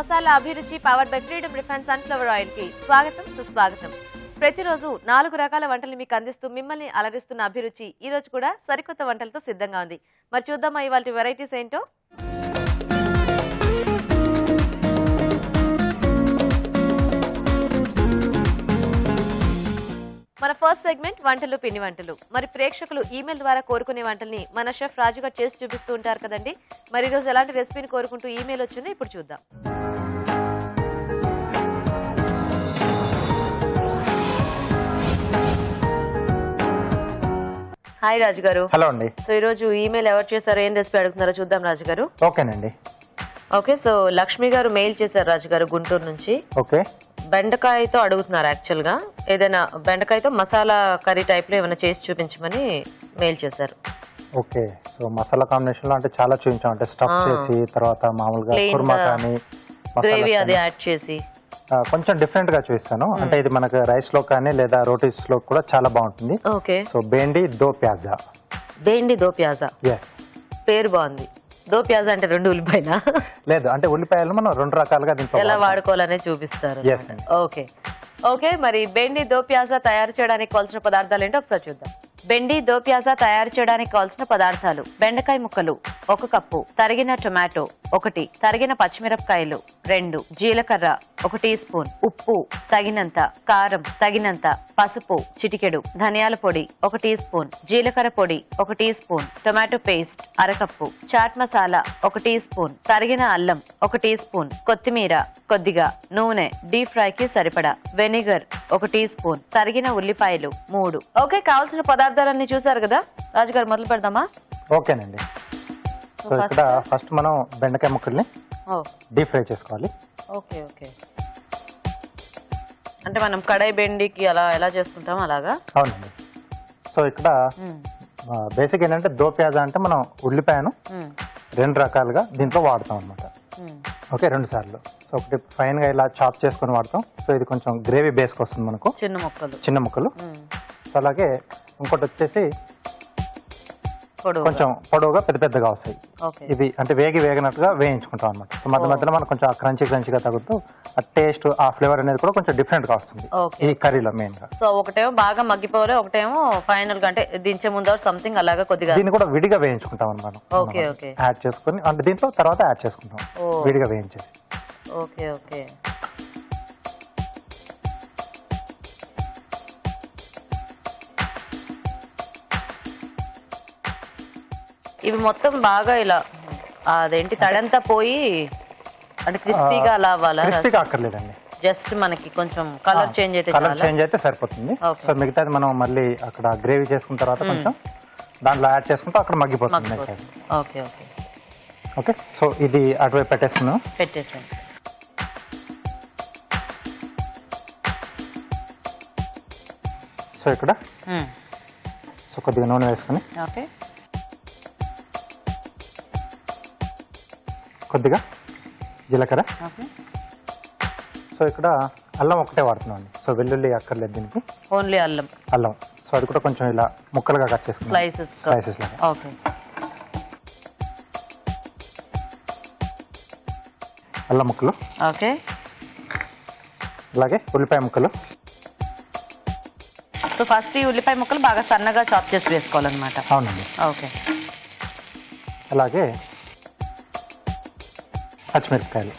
మసాలా అభిరుచి powered by freedom refine sunflower oil కి స్వాగతం సుస్వాగతం. ప్రతిరోజు 4 రకాల వంటలు మీకు అందిస్తూ మిమ్మల్ని అలరిస్తున్న అభిరుచి ఈ రోజు కూడా సరికొత్త వంటలతో సిద్ధంగా ఉంది. మరి చూద్దామా ఇవాల్టి వెరైటీస్ ఏంటో. మన ఫస్ట్ సెగ్మెంట్ వంటలు పిండి వంటలు. మరి ప్రేక్షకులు ఈమెయిల్ ద్వారా కోరుకునే వంటల్ని మన షెఫ్ రాజు గారు చేసి చూపిస్తూ ఉంటారు కదండి. మరి ఈరోజు ఎలాంటి రెసిపీని కోరుకుంటూ ఈమెయిల్ వచ్చిందో ఇప్పుడు చూద్దాం. హాయ్ రాజు గారు. హలో అండి. సో ఈ రోజు ఈమెయిల్ ఎవరు చేశారో ఏం రెసిపీ అడుగుతున్నారో చూద్దాం రాజు గారు. ఓకేనండి. ఓకే, సో లక్ష్మి గారు మెయిల్ చేశారు రాజు గారు గుంటూరు నుంచి. ఓకే, బెండకాయతో అడుగుతున్నారు. యాక్చువల్ గా ఏదైనా బెండకాయతో మసాలా కర్రీ టైప్ లో ఏమైనా చేసి చూపించమని మెయిల్ చేశారు. ఓకే, సో మసాలా కాంబినేషన్ లో అంటే చాలా చూపించాం. అంటే స్టఫ్ చేసి తర్వాత మామూలుగా కుర్మా కానీ గ్రేవీ అది యాడ్ చేసి కొంచెం డిఫరెంట్ గా చూపిస్తాను. అంటే ఇది మనకు రైస్ లో కానీ లేదా రోటీస్ లో కూడా చాలా బాగుంటుంది. ఓకే, సో బెండి దో ప్యాజా. బెండి దో ప్యాజా, ఎస్, పేరు బాగుంది. దో ప్యాజా అంటే 2 ఉల్లిపాయలా? లేదు, అంటే ఉల్లిపాయలు మనం 2 రకాలుగా దీంట్లో ఎలా వాడుకోవాలనే చూపిస్తారు. ఓకే ఓకే, మరి బెండి దో ప్యాజా తయారు చేయడానికి కావాల్సిన పదార్థాలు ఏంటో ఒకసారి చూద్దాం. బెండి దో ప్యాజా తయారు చేయడానికి కావాల్సిన పదార్థాలు: బెండకాయ ముక్కలు 1 కప్పు, తరిగిన టొమాటో 1, తరిగిన పచ్చిమిరపకాయలు 2, జీలకర్ర 1 టీ స్పూన్, ఉప్పు తగినంత, కారం తగినంత, పసుపు చిటికెడు, ధనియాల పొడి 1 టీ స్పూన్, జీలకర్ర పొడి 1 teaspoon, tomato paste 1/2 cup, chaat masala 1 teaspoon, తరిగిన అల్లం 1 టీ స్పూన్, కొత్తిమీర కొద్దిగా, నూనె డీప్ ఫ్రై కి సరిపడా, వెనిగర్ 1 టీ స్పూన్, తరిగిన ఉల్లిపాయలు 3. ఓకే, కావాల్సిన పదార్థాలన్నీ చూసారు కదా రాజుగారు, మొదలు పెడదామా? ఓకేనండి. సో ఇక్కడ ఫస్ట్ మనం బెండకాయ ముక్కల్ని డీప్ ఫ్రై చేసుకోవాలి. ఓకే ఓకే, అంటే మనం కడాయి బెండికి అలా ఎలా చేసుకుంటాం అలాగా? అవునండి. సో ఇక్కడ బేసిక్ ఏంటంటే దో ప్యాజా అంటే మనం ఉల్లిపాయను 2 రకాలుగా దీంట్లో వాడతాం అనమాట. ఓకే, 2 సార్లు. సో ఒకటి ఫైన్ గా ఇలా చాప్ చేసుకుని వాడతాం. సో ఇది కొంచెం గ్రేవీ బేస్కి వస్తుంది మనకు, చిన్న ముక్కలు. సో అలాగే ఇంకోటి వచ్చేసి కొంచెం పొడవుగా పెద్దగా వస్తాయి. ఇవి అంటే వేగినట్టుగా వేయించుకుంటాం అనమాట. సో మధ్యలో మనకు కొంచెం క్రంచీగా తగ్గుతూ ఆ టేస్ట్, ఆ ఫ్లేవర్ అనేది కూడా కొంచెం డిఫరెంట్ గా వస్తుంది ఈ కర్రీలో మెయిన్ గా. సో ఒకటేమో బాగా మగ్గిపోవాలి, ఒకటేమో ఫైనల్ గా అంటే దించే ముందు సంథింగ్ అలాగా కొద్దిగా దీన్ని కూడా విడిగా వేయించుకుంటాం అనమాట. యాడ్ చేసుకుని అంటే దీంట్లో తర్వాత యాడ్ చేసుకుంటాం విడిగా వేయించేసి. ఓకే ఓకే, ఇవి మొత్తం బాగా ఇలా అదేంటి తడంతా పోయి అంటే క్రిస్పీగా అలా అవ్వాలా? క్రిస్పీగా అక్కర్లేదండి, జస్ట్ మనకి కొంచెం కలర్ చేంజ్ అయితే సరిపోతుంది. సో మిగతాది మనం మళ్ళీ అక్కడ గ్రేవీ చేసుకున్న తర్వాత కొంచెం దాంట్లో యాడ్ చేసుకుంటే అక్కడ మగ్గిపోతుంది. ఓకే ఓకే ఓకే, సో ఇది అటువైపు పెట్టేసాను. సో ఇక్కడ సో కొద్దిగా నూనె వేసుకుని కొద్దిగా జీలకర్ర. సో ఇక్కడ అల్లం ఒకటే వాడుతున్నాం. సో వెల్లుల్లి అక్కర్లేదు దీనికి, ఓన్లీ అల్లం. సో అది కూడా కొంచెం ఇలా ముక్కలుగా కట్ చేసుకున్నాం, స్లైసెస్ లాగా. ఓకే, అల్లం ముక్కలు. ఓకే, అలాగే ఉల్లిపాయ ముక్కలు. సో ఫస్ట్ ఈ ఉల్లిపాయ ముక్కలు బాగా సన్నగా చాప్ చేసి వేసుకోవాలన్నమాట. అవునండి. ఓకే, అలాగే పచ్చిమిరపకాయలు.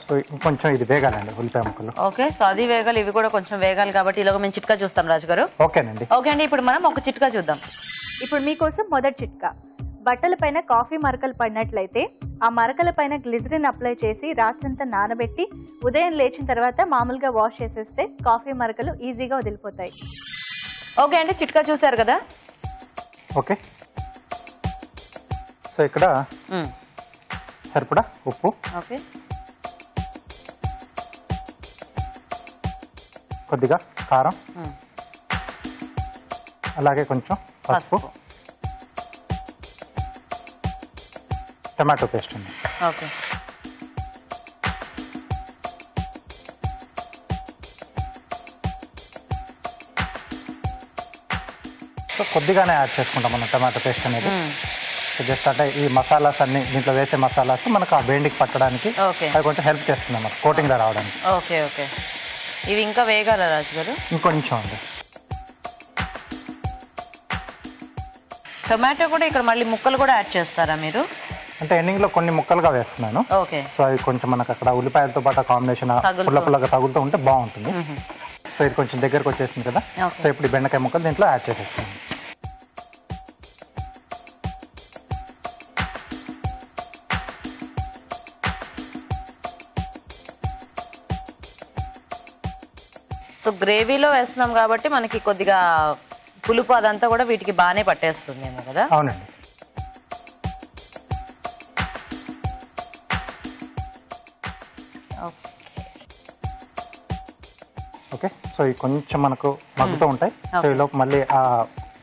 సో ఇంకొంచెం ఇది వేగాలండి ఉల్లిపాయ ముక్కలు. ఓకే, సో అది వేగాలి, ఇవి కూడా కొంచెం వేగాలి కాబట్టి ఇలాగ మేము చిట్కా చూస్తాం రాజు గారు. ఓకేనండి. ఓకే అండి, ఇప్పుడు మనం ఒక చిట్కా చూద్దాం. ఇప్పుడు మీకోసం మొదటి చిట్కా: బట్టల పైన కాఫీ మరకలు పడినట్లయితే ఆ మరకల పైన గ్లిజరిన్ అప్లై చేసి రాత్రంతా నానబెట్టి ఉదయం లేచిన తర్వాత మామూలుగా వాష్ చేసేస్తే కాఫీ మరకలు ఈజీగా వదిలిపోతాయి. ఓకే అండి, చిట్కా చూసారు కదా. ఓకే, సో ఇక్కడ సరిపడా ఉప్పు, ఓకే, కొద్దిగా కారం, అలాగే కొంచెం పసుపు, టమాటో పేస్ట్ ఉంది. ఓకే, సో కొద్దిగానే యాడ్ చేసుకుంటాం మనం టమాటో పేస్ట్ అనేది. జస్ట్ అంటే ఈ మసాలాస్ అన్ని దీంట్లో వేసే మసాలాస్ మనకు ఆ బెండికి పట్టడానికి అది కొంచెం హెల్ప్ చేస్తుంది అన్నమాట, కోటింగ్ గా రావడానికి. ఓకే ఓకే, ఇవి ఇంకా వేగాల రాజు గారు? ఇంకొంచెం అండి. టొమాటో కూడా ఇక్కడ మళ్ళీ ముక్కలు కూడా యాడ్ చేస్తారా మీరు? అంటే ఎండింగ్ లో కొన్ని ముక్కలుగా వేస్తున్నాను. ఓకే. సో అవి కొంచెం మనకు అక్కడ ఉల్లిపాయలతో పాటు కాంబినేషన్ పుల్ల పుల్లగా తగులుతూ ఉంటే బాగుంటుంది. సో ఇది కొంచెం దగ్గరకు వచ్చేసింది కదా. సో ఇప్పుడు బెండకాయ ముక్కలు దీంట్లో యాడ్ చేసేస్తున్నాను. సో గ్రేవీలో వేస్తున్నాం కాబట్టి మనకి కొద్దిగా పులుపు అదంతా కూడా వీటికి బాగానే పట్టేస్తుందేమో కదా. అవునండి. ఓకే, సో ఇవి కొంచెం మనకు మగ్గుతూ ఉంటాయి. సో ఈలోపు మళ్ళీ ఆ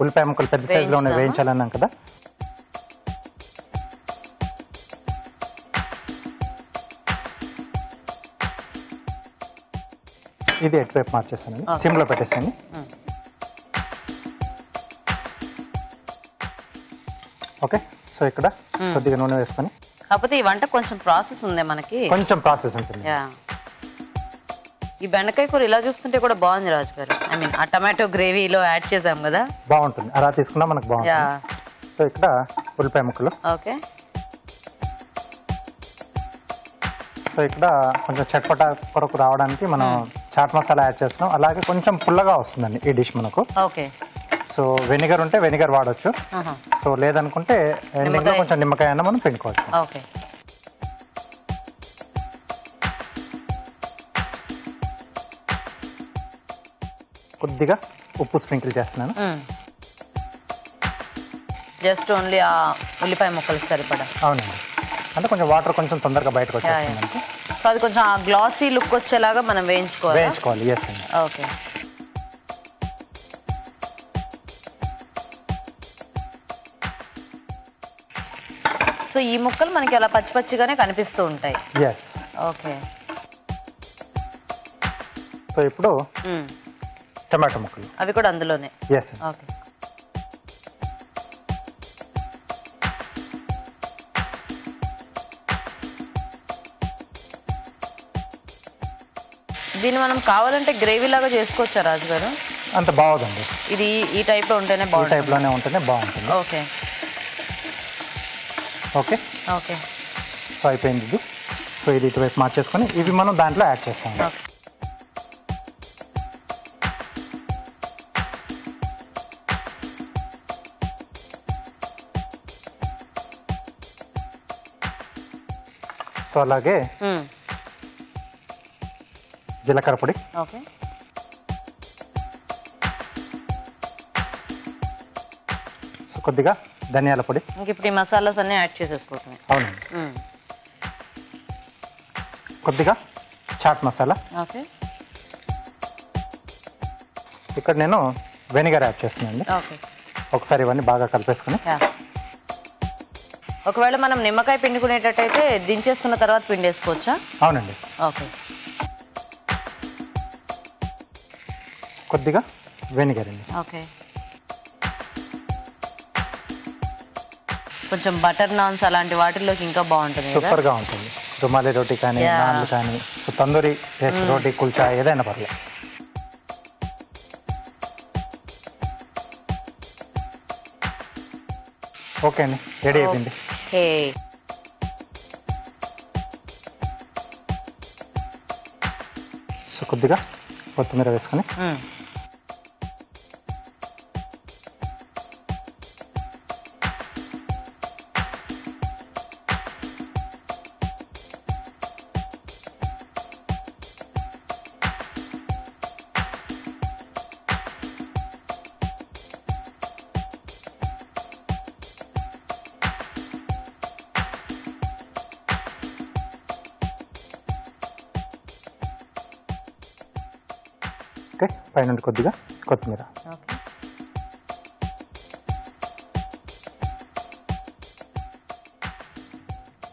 ఉల్లిపాయ ముక్కలు పెద్ద సైజులోనే వేయించాలన్నాం కదా. ఇది ఎటువైపు మార్చేసానండి, సిమ్ లో పెట్టేసాను. ఓకే, సో ఇక్కడ కొద్దిగా నూనె వేసుకొని. కాకపోతే ఈ వంట కొంచెం ప్రాసెస్ ఉంది మనకి, కొంచెం ప్రాసెస్ ఉంటుంది. ఈ బెండకాయ కూర ఇలా చూస్తుంటే కూడా బాగుంది రాజు గారు. ఐ మీన్ ఆ టమాటో గ్రేవీలో యాడ్ చేసాం కదా, బాగుంటుంది. అలా తీసుకున్నా మనకు బాగుంటుంది. సో ఇక్కడ ఉల్లిపాయ ముక్కలు. ఓకే. సో ఇక్కడ కొంచెం చట్పటా కొరకు రావడానికి మనం చాట్ మసాలా యాడ్ చేస్తున్నాం. అలాగే కొంచెం పుల్లగా వస్తుందండి ఈ డిష్ మనకు. ఓకే. సో వెనిగర్ ఉంటే వెనిగర్ వాడచ్చు. సో లేదనుకుంటే ఎండింగ్ లో కొంచెం నిమ్మకాయ అన్న మనం పిండుకోవచ్చు. ఓకే. కొద్దిగా ఉప్పు స్ప్రింకిల్ చేస్తున్నాను. జస్ట్ ఓన్లీ ఆ ఉల్లిపాయ ముక్కలు సరిపడా. అవునండి, అంటే కొంచెం వాటర్ కొంచెం తొందరగా బయటకు వచ్చేస్తుంది. సో అది కొంచెం ఆ గ్లాసీ లుక్ వచ్చేలాగా మనం వేయించుకోవాలి. ఎస్ అండి. ఓకే. సో ఈ ముక్కలు మనకి అలా పచ్చి పచ్చిగానే కనిపిస్తూ ఉంటాయి. ఎస్. ఓకే. సో ఇప్పుడు టమాటో ముక్కలు అవి కూడా అందులోనే. ఎస్. ఓకే. దీన్ని మనం కావాలంటే గ్రేవీ లాగా చేసుకోవచ్చా రాజు గారు? అంత బాగుందండి. ఇది ఈ టైప్ లో ఉంటేనే బాగుంటుంది. ఈ టైప్ లోనే ఉంటేనే బాగుంటుంది. Okay okay okay. సో అయిపోయింది ఇది. సో ఇది ఇటువైపు మార్చేసుకొని ఇవి మనం దాంట్లో యాడ్ చేస్తాం. సో అలాగే జీలకర్ర పొడి. ఓకే. సో కొద్దిగా ధనియాల పొడి. ఇంక ఇప్పుడు ఈ మసాలాస్ అన్ని యాడ్ చేసేసుకోవటమే. అవునండి. కొద్దిగా చాట్ మసాలా. ఓకే. ఇక్కడ నేను వెనిగర్ యాడ్ చేస్తున్నానండి. ఓకే. ఒకసారి ఇవన్నీ బాగా కలిపేసుకుని. ఒకవేళ మనం నిమ్మకాయ పిండుకునేటట్టయితే దించేసుకున్న తర్వాత పిండేసుకోవచ్చా? అవునండి. ఓకే. కొద్దిగా వెనిగర్ అండి. ఓకే. కొంచెం బటర్ నాన్స్ అలాంటి వాటిల్లోకి ఇంకా బాగుంటుంది. సూపర్ గా ఉంటుంది. రుమాలి రోటీ కానీ నాన్లు కానీ తందూరి రోటీ కుల్చా ఏదైనా పర్లేదు. ఓకే అండి, రెడీ అయిపోయింది. సో కొద్దిగా కొత్తిమీర వేసుకొని ఓకే, పైన కొద్దిగా కొత్తిమీర.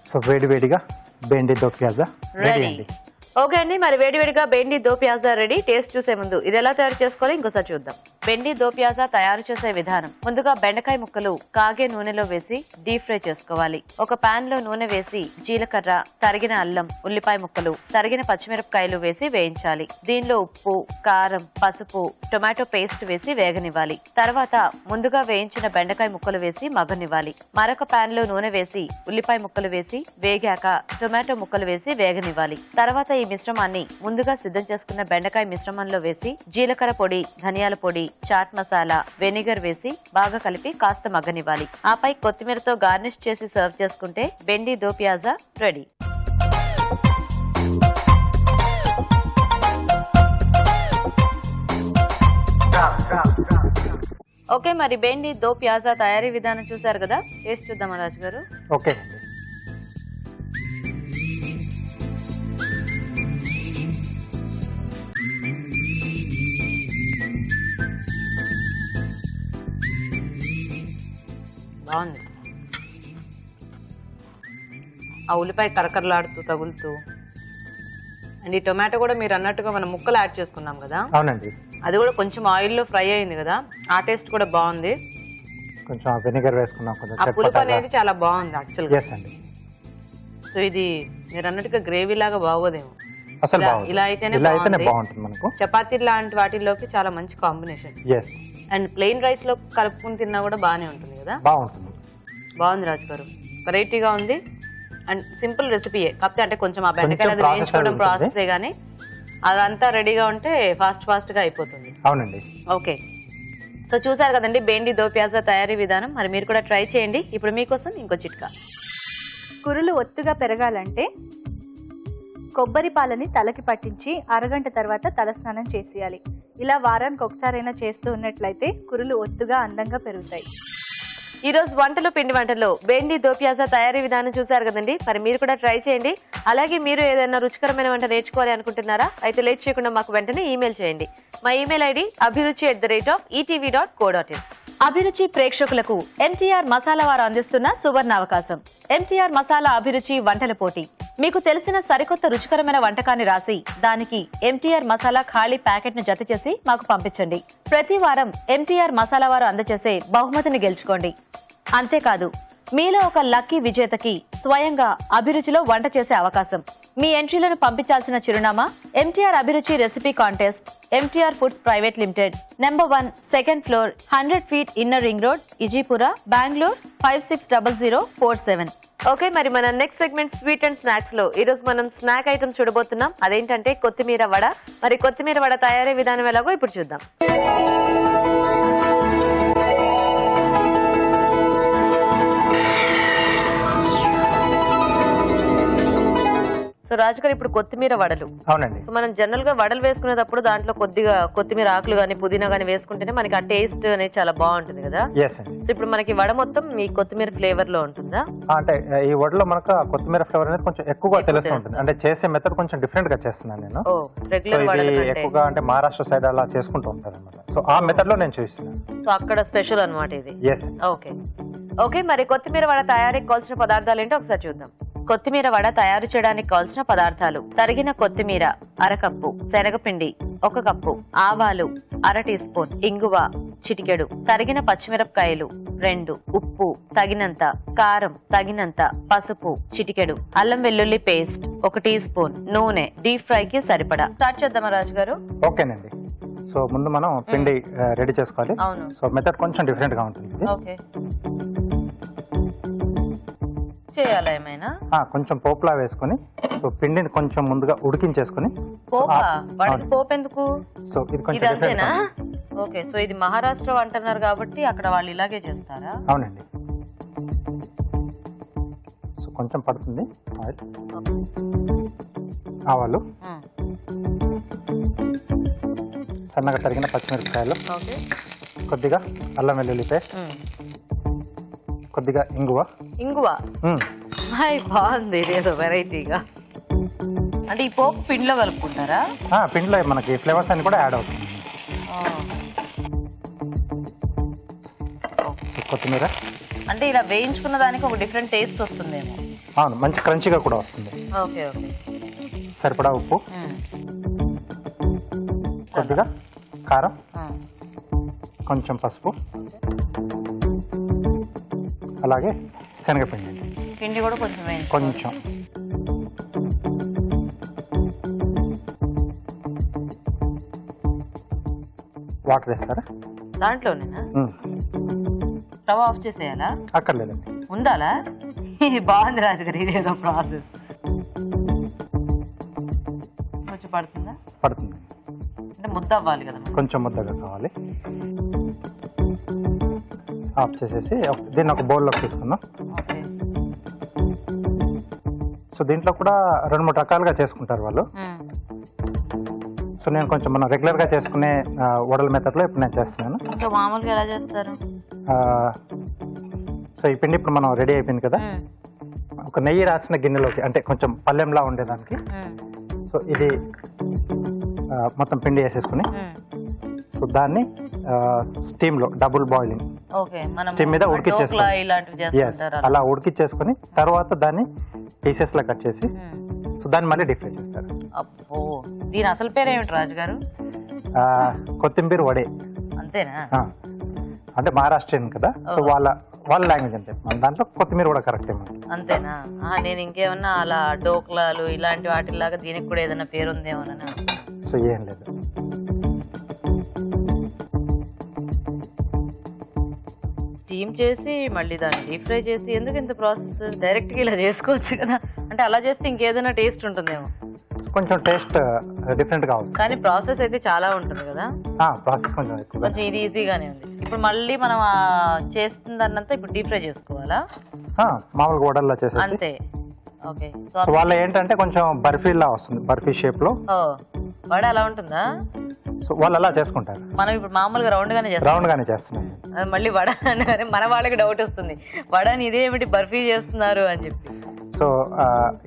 సో వేడివేడిగా బెండి దో పియాజా రెడీ అండి. ఓకే అండి, మరి వేడివేడిగా బెండి దో పియాజా రెడీ. టేస్ట్ చూసే ముందు ఇది ఎలా తయారు చేసుకోవాలి ఇంకోసారి చూద్దాం. బెండి దో ప్యాజా తయారు చేసే విధానం. ముందుగా బెండకాయ ముక్కలు కాగే నూనెలో వేసి డీప్ ఫ్రై చేసుకోవాలి. ఒక పాన్ లో నూనె వేసి జీలకర్ర, తరిగిన అల్లం, ఉల్లిపాయ ముక్కలు, తరిగిన పచ్చిమిరపకాయలు వేసి వేయించాలి. దీనిలో ఉప్పు, కారం, పసుపు, టొమాటో పేస్ట్ వేసి వేగనివ్వాలి. తర్వాత ముందుగా వేయించిన బెండకాయ ముక్కలు వేసి మగ్గనివ్వాలి. మరొక పాన్ లో నూనె వేసి ఉల్లిపాయ ముక్కలు వేసి వేగాక టొమాటో ముక్కలు వేసి వేగనివ్వాలి. తర్వాత ఈ మిశ్రమాన్ని ముందుగా సిద్ధం చేసుకున్న బెండకాయ మిశ్రమంలో వేసి జీలకర్ర పొడి, ధనియాల పొడి, చాట్ మసాలా, వెనిగర్ వేసి బాగా కలిపి కాస్త మగ్గనివ్వాలి. ఆపై కొత్తిమీరతో గార్నిష్ చేసి సర్వ్ చేసుకుంటే బెండి దో ప్యాజా రెడీ. ఓకే, మరి బెండి దో ప్యాజా తయారీ విధానం చూసారు కదా, టేస్ట్ చూద్దామా రాజు గారు? ఓకే. బాగుంది. ఆ ఉల్లిపాయ కరకరలాడుతూ తగులుతూ, అండ్ ఈ టొమాటో కూడా మీరు అన్నట్టుగా మనం ముక్కలు యాడ్ చేసుకున్నాం కదా, అవునండి, అది కూడా కొంచెం ఆయిల్లో ఫ్రై అయింది కదా, ఆ టేస్ట్ కూడా బాగుంది. కొంచెం వెనిగర్ వేసుకున్నాం, ఆ పులుపు అనేది చాలా బాగుంది యాక్చువల్గా. సో ఇది మీరు అన్నట్టుగా గ్రేవీ లాగా బాగోదేమో, అసలు ఇలా అయితేనే బాగుంటుంది మనకు. చపాతీ లాంటి వాటిల్లోకి చాలా మంచి కాంబినేషన్. అండ్ ప్లెయిన్ రైస్ లో కలుపుకుని తిన్నా కూడా బాగానే ఉంటుంది కదా. బాగుంది రాజు గారు, వెరైటీగా ఉంది అండ్ సింపుల్ రెసిపీయే. కాకపోతే అంటే కొంచెం ఆ బెండకాయలు అది వేయించుకోవడం ప్రాసెసే గానీ అదంతా రెడీగా ఉంటే ఫాస్ట్ గా అయిపోతుంది. అవునండి. ఓకే, సో చూసారు కదండి బెండి దో ప్యాజా తయారీ విధానం. మరి మీరు కూడా ట్రై చేయండి. ఇప్పుడు మీకోసం ఇంకో చిట్కా. కురులు ఒత్తుగా పెరగాలంటే కొబ్బరి పాలని తలకి పట్టించి అరగంట తర్వాత తలస్నానం చేసేయాలి. ఇలా వారానికి ఒకసారైనా చేస్తూ ఉన్నట్లయితే కురులు ఒత్తుగా అందంగా పెరుగుతాయి. ఈ రోజు వంటలు పిండి వంటల్లో బెండి దో ప్యాజా తయారీ విధానం చూసారు కదండి. మరి మీరు కూడా ట్రై చేయండి. అలాగే మీరు ఏదైనా రుచికరమైన వంట నేర్చుకోవాలి అనుకుంటున్నారా? అయితే లేట్ చేయకుండా మాకు వెంటనే ఈమెయిల్ చేయండి. మా ఈమెయిల్ ఐడి abhiruchi@etv.co.in. అభిరుచి ప్రేక్షకులకు ఎంటీఆర్ మసాలా వారు అందిస్తున్న సువర్ణ అవకాశం. ఎంటీఆర్ మసాలా అభిరుచి వంటల పోటీ. మీకు తెలిసిన సరికొత్త రుచికరమైన వంటకాన్ని రాసి దానికి ఎంటీఆర్ మసాలా ఖాళీ ప్యాకెట్ ను జత చేసి మాకు పంపించండి. ప్రతి వారం ఎంటీఆర్ మసాలా వారు అందజేసే బహుమతిని గెలుచుకోండి. అంతేకాదు, మీలో ఒక లక్కీ విజేతకి స్వయంగా అభిరుచిలో వంట చేసే అవకాశం. మీ ఎంట్రీలను పంపించాల్సిన చిరునామా MTR Abhiruchi recipe contest, MTR foods private limited, number 1, second floor, 100 feet inner ring road, Ejipura, Bengaluru 560047. Okay, మరి మన next segment sweet and snacks లో ఈ రోజు మనం స్నాక్ ఐటమ్ చూడబోతున్నాం. అదేంటంటే కొత్తిమీర వడ. మరి కొత్తిమీర వడ తయారీ విధానం ఎలాగో ఇప్పుడు చూద్దాం. సో రాజుగారు, ఇప్పుడు కొత్తిమీర వడలు. అవునండి. సో మనం జనరల్ గా వడలు వేసుకునేటప్పుడు దాంట్లో కొద్దిగా కొత్తిమీర ఆకులు గానీ పుదీనా గానీ వేసుకుంటేనే మనకి ఆ టేస్ట్ అనేది చాలా బాగుంటుంది కదా. సో ఇప్పుడు మనకి వడ మొత్తం మీ కొత్తిమీర ఫ్లేవర్ లో ఉంటుందా? అంటే ఈ వడలో మనకు కొత్తిమీర ఫ్లేవర్ అనేది కొంచెం ఎక్కువగా తెలుస్తూ ఉంటుంది. అంటే చేసే మెథడ్ కొంచెం డిఫరెంట్ గా చేస్తున్నాను నేను. రెగ్యులర్ ఎక్కువగా అంటే మహారాష్ట్ర సైడ్ అలా చేసుకుంటూ ఉంటారు అనమాట. సో ఆ మెథడ్ లో నేను చూస్తున్నాను. సో అక్కడ స్పెషల్ అనమాట ఇది. ఓకే ఓకే, మరి కొత్తిమీర వడ తయారీకి కావాల్సిన పదార్థాలు ఏంటో ఒకసారి చూద్దాం. కొత్తిమీర వడ తయారు చేయడానికి కావాల్సిన పదార్థాలు: తరిగిన కొత్తిమీర అరకప్పు, శనగపిండి 1 కప్పు, ఆవాలు 1/2 టీ స్పూన్, ఇంగువ చిటికెడు, తరిగిన పచ్చిమిరపకాయలు 2, ఉప్పు తగినంత, కారం తగినంత, పసుపు చిటికెడు, అల్లం వెల్లుల్లి పేస్ట్ 1 టీ స్పూన్, నూనె, డీప్ ఫ్రై కి సరిపడా. స్టార్ట్ చేద్దామా రాజు గారు? ఓకేనండి. సో ముందు మనం పిండి రెడీ చేసుకోవాలి. అవును. సో మెథడ్ కొంచెం డిఫరెంట్ గా ఉంటుంది. ఓకే, చేయాలా ఏమైనా? కొంచెం పోపులా వేసుకుని సో పిండిని కొంచెం ముందుగా ఉడికించేసుకుని. పోపు ఎందుకు? సో ఇది కొంచెం అంతేనా? ఓకే, సో ఇది మహారాష్ట్ర అంటున్నారు కాబట్టి అక్కడ వాళ్ళు ఇలాగే చేస్తారా? అవునండి. సో కొంచెం పడుతుంది ఆయిల్, ఆవాలు, సన్నగా తరిగిన పచ్చిమిరపకాయలు, కొద్దిగా అల్లం వెల్లుల్లి పేస్ట్, కొద్దిగా ఇంగువ. బాగుంది, ఏదో వెరైటీగా. అంటే ఈ పోపు పిండిలో కలుపుకుంటారా? పిండిలో మనకి ఫ్లేవర్స్ అన్ని కూడా యాడ్ అవుతుంది. కొత్తిమీర అంటే ఇలా వేయించుకున్న దానికి ఒక డిఫరెంట్ టేస్ట్ వస్తుందేమో. అవును, మంచి క్రంచీగా కూడా వస్తుంది. Okay okay. సరిపడా ఉప్పు, కొద్దిగా కారం, కొంచెం పసుపు, అలాగే శనగపిండి పిండి కూడా కొంచెం కొంచెం, వాటర్ వేస్తారా దాంట్లోనేనా? Stove off చేసేయాలా? అక్కర్లేదండి. ఉండాలా? బాగుంది రాజుగారు, ఇదేదో ప్రాసెస్. కొంచెం పడుతుందా? పడుతుంది. అంటే ముద్ద అవ్వాలి కదా. కొంచెం ముద్దగా కావాలి. ఆఫ్ చేసేసి దీన్ని ఒక బౌల్లోకి తీసుకుందాం. ఓకే. సో దీంట్లో కూడా 2-3 రకాలుగా చేసుకుంటారు వాళ్ళు. సో నేను కొంచెం మనం రెగ్యులర్గా చేసుకునే వడల మెథడ్లో ఇప్పుడు నేను చేస్తున్నాను. ఇంకా మామూలుగా ఎలా చేస్తారు? సో ఈ పిండి ఇప్పుడు మనం రెడీ అయిపోయింది కదా, ఒక నెయ్యి రాసిన గిన్నెలోకి, అంటే కొంచెం పల్లెంలా ఉండేదానికి, సో ఇది మొత్తం పిండి వేసేసుకుని, సో దాన్ని స్టీమ్లో డబుల్ బాయిలింగ్ స్టీమ్ మీద ఉడికిచ్చేసుకుని, అలా ఉడికిచ్చేసుకుని తర్వాత దాన్ని పీసెస్లా కట్ చేసి, సో దాన్ని మళ్ళీ డీప్ ఫ్రై చేస్తారు. అబ్బో, దీని అసలు పేరు ఏమిటి రాజుగారు? కొత్తిమీర వడే. అంతేనా? అంటే మహారాష్ట్రియన్ కదా, సో వాళ్ళ లాంగ్వేజ్ అంతే. మన దాంట్లో కొత్తిమీర కూడా కరెక్ట్ ఏమో. అంతేనా? నేను ఇంకేమన్నా అలా డోక్లాలు ఇలాంటి వాటిలాగా దీనికి కూడా ఏదైనా పేరు ఉందేమోనన్నా. సో ఏం లేదు. స్టీమ్ చేసి మళ్ళీ దాన్ని డీప్ ఫ్రై చేసి ఎందుకు ఇంత ప్రాసెస్? డైరెక్ట్గా ఇలా చేసుకోవచ్చు కదా. అంటే అలా చేస్తే ఇంకేదైనా టేస్ట్ ఉంటుందేమో. కొంచెం టేస్ట్ డిఫరెంట్ గా వస్తుంది, కానీ ప్రాసెస్ అయితే చాలా ఉంటుంది కదా. ప్రాసెస్ కొంచెం ఎక్కువ. కొంచెం ఇది ఈజీగానే ఉంది. ఇప్పుడు మళ్ళీ మనం చేస్తుందన్నంతా ఇప్పుడు డీప్ ఫ్రై చేసుకోవాలా? మామూలుగా వడల్లో చేసేసి అంతే. ఓకే. సో వాళ్ళ ఏంటంటే కొంచెం బర్ఫీలా వస్తుంది, బర్ఫీ షేప్ లో. వడ అలా ఉంటుందా? సో వాళ్ళు అలా చేసుకుంటారు. మనం ఇప్పుడు మామూలుగా రౌండ్ గానే చేస్తున్నాం. మళ్ళీ వడ అనగానే మన వాళ్ళకి డౌట్ వస్తుంది, వడని ఇదేమిటి బర్ఫీ చేస్తున్నారు అని చెప్పి. సో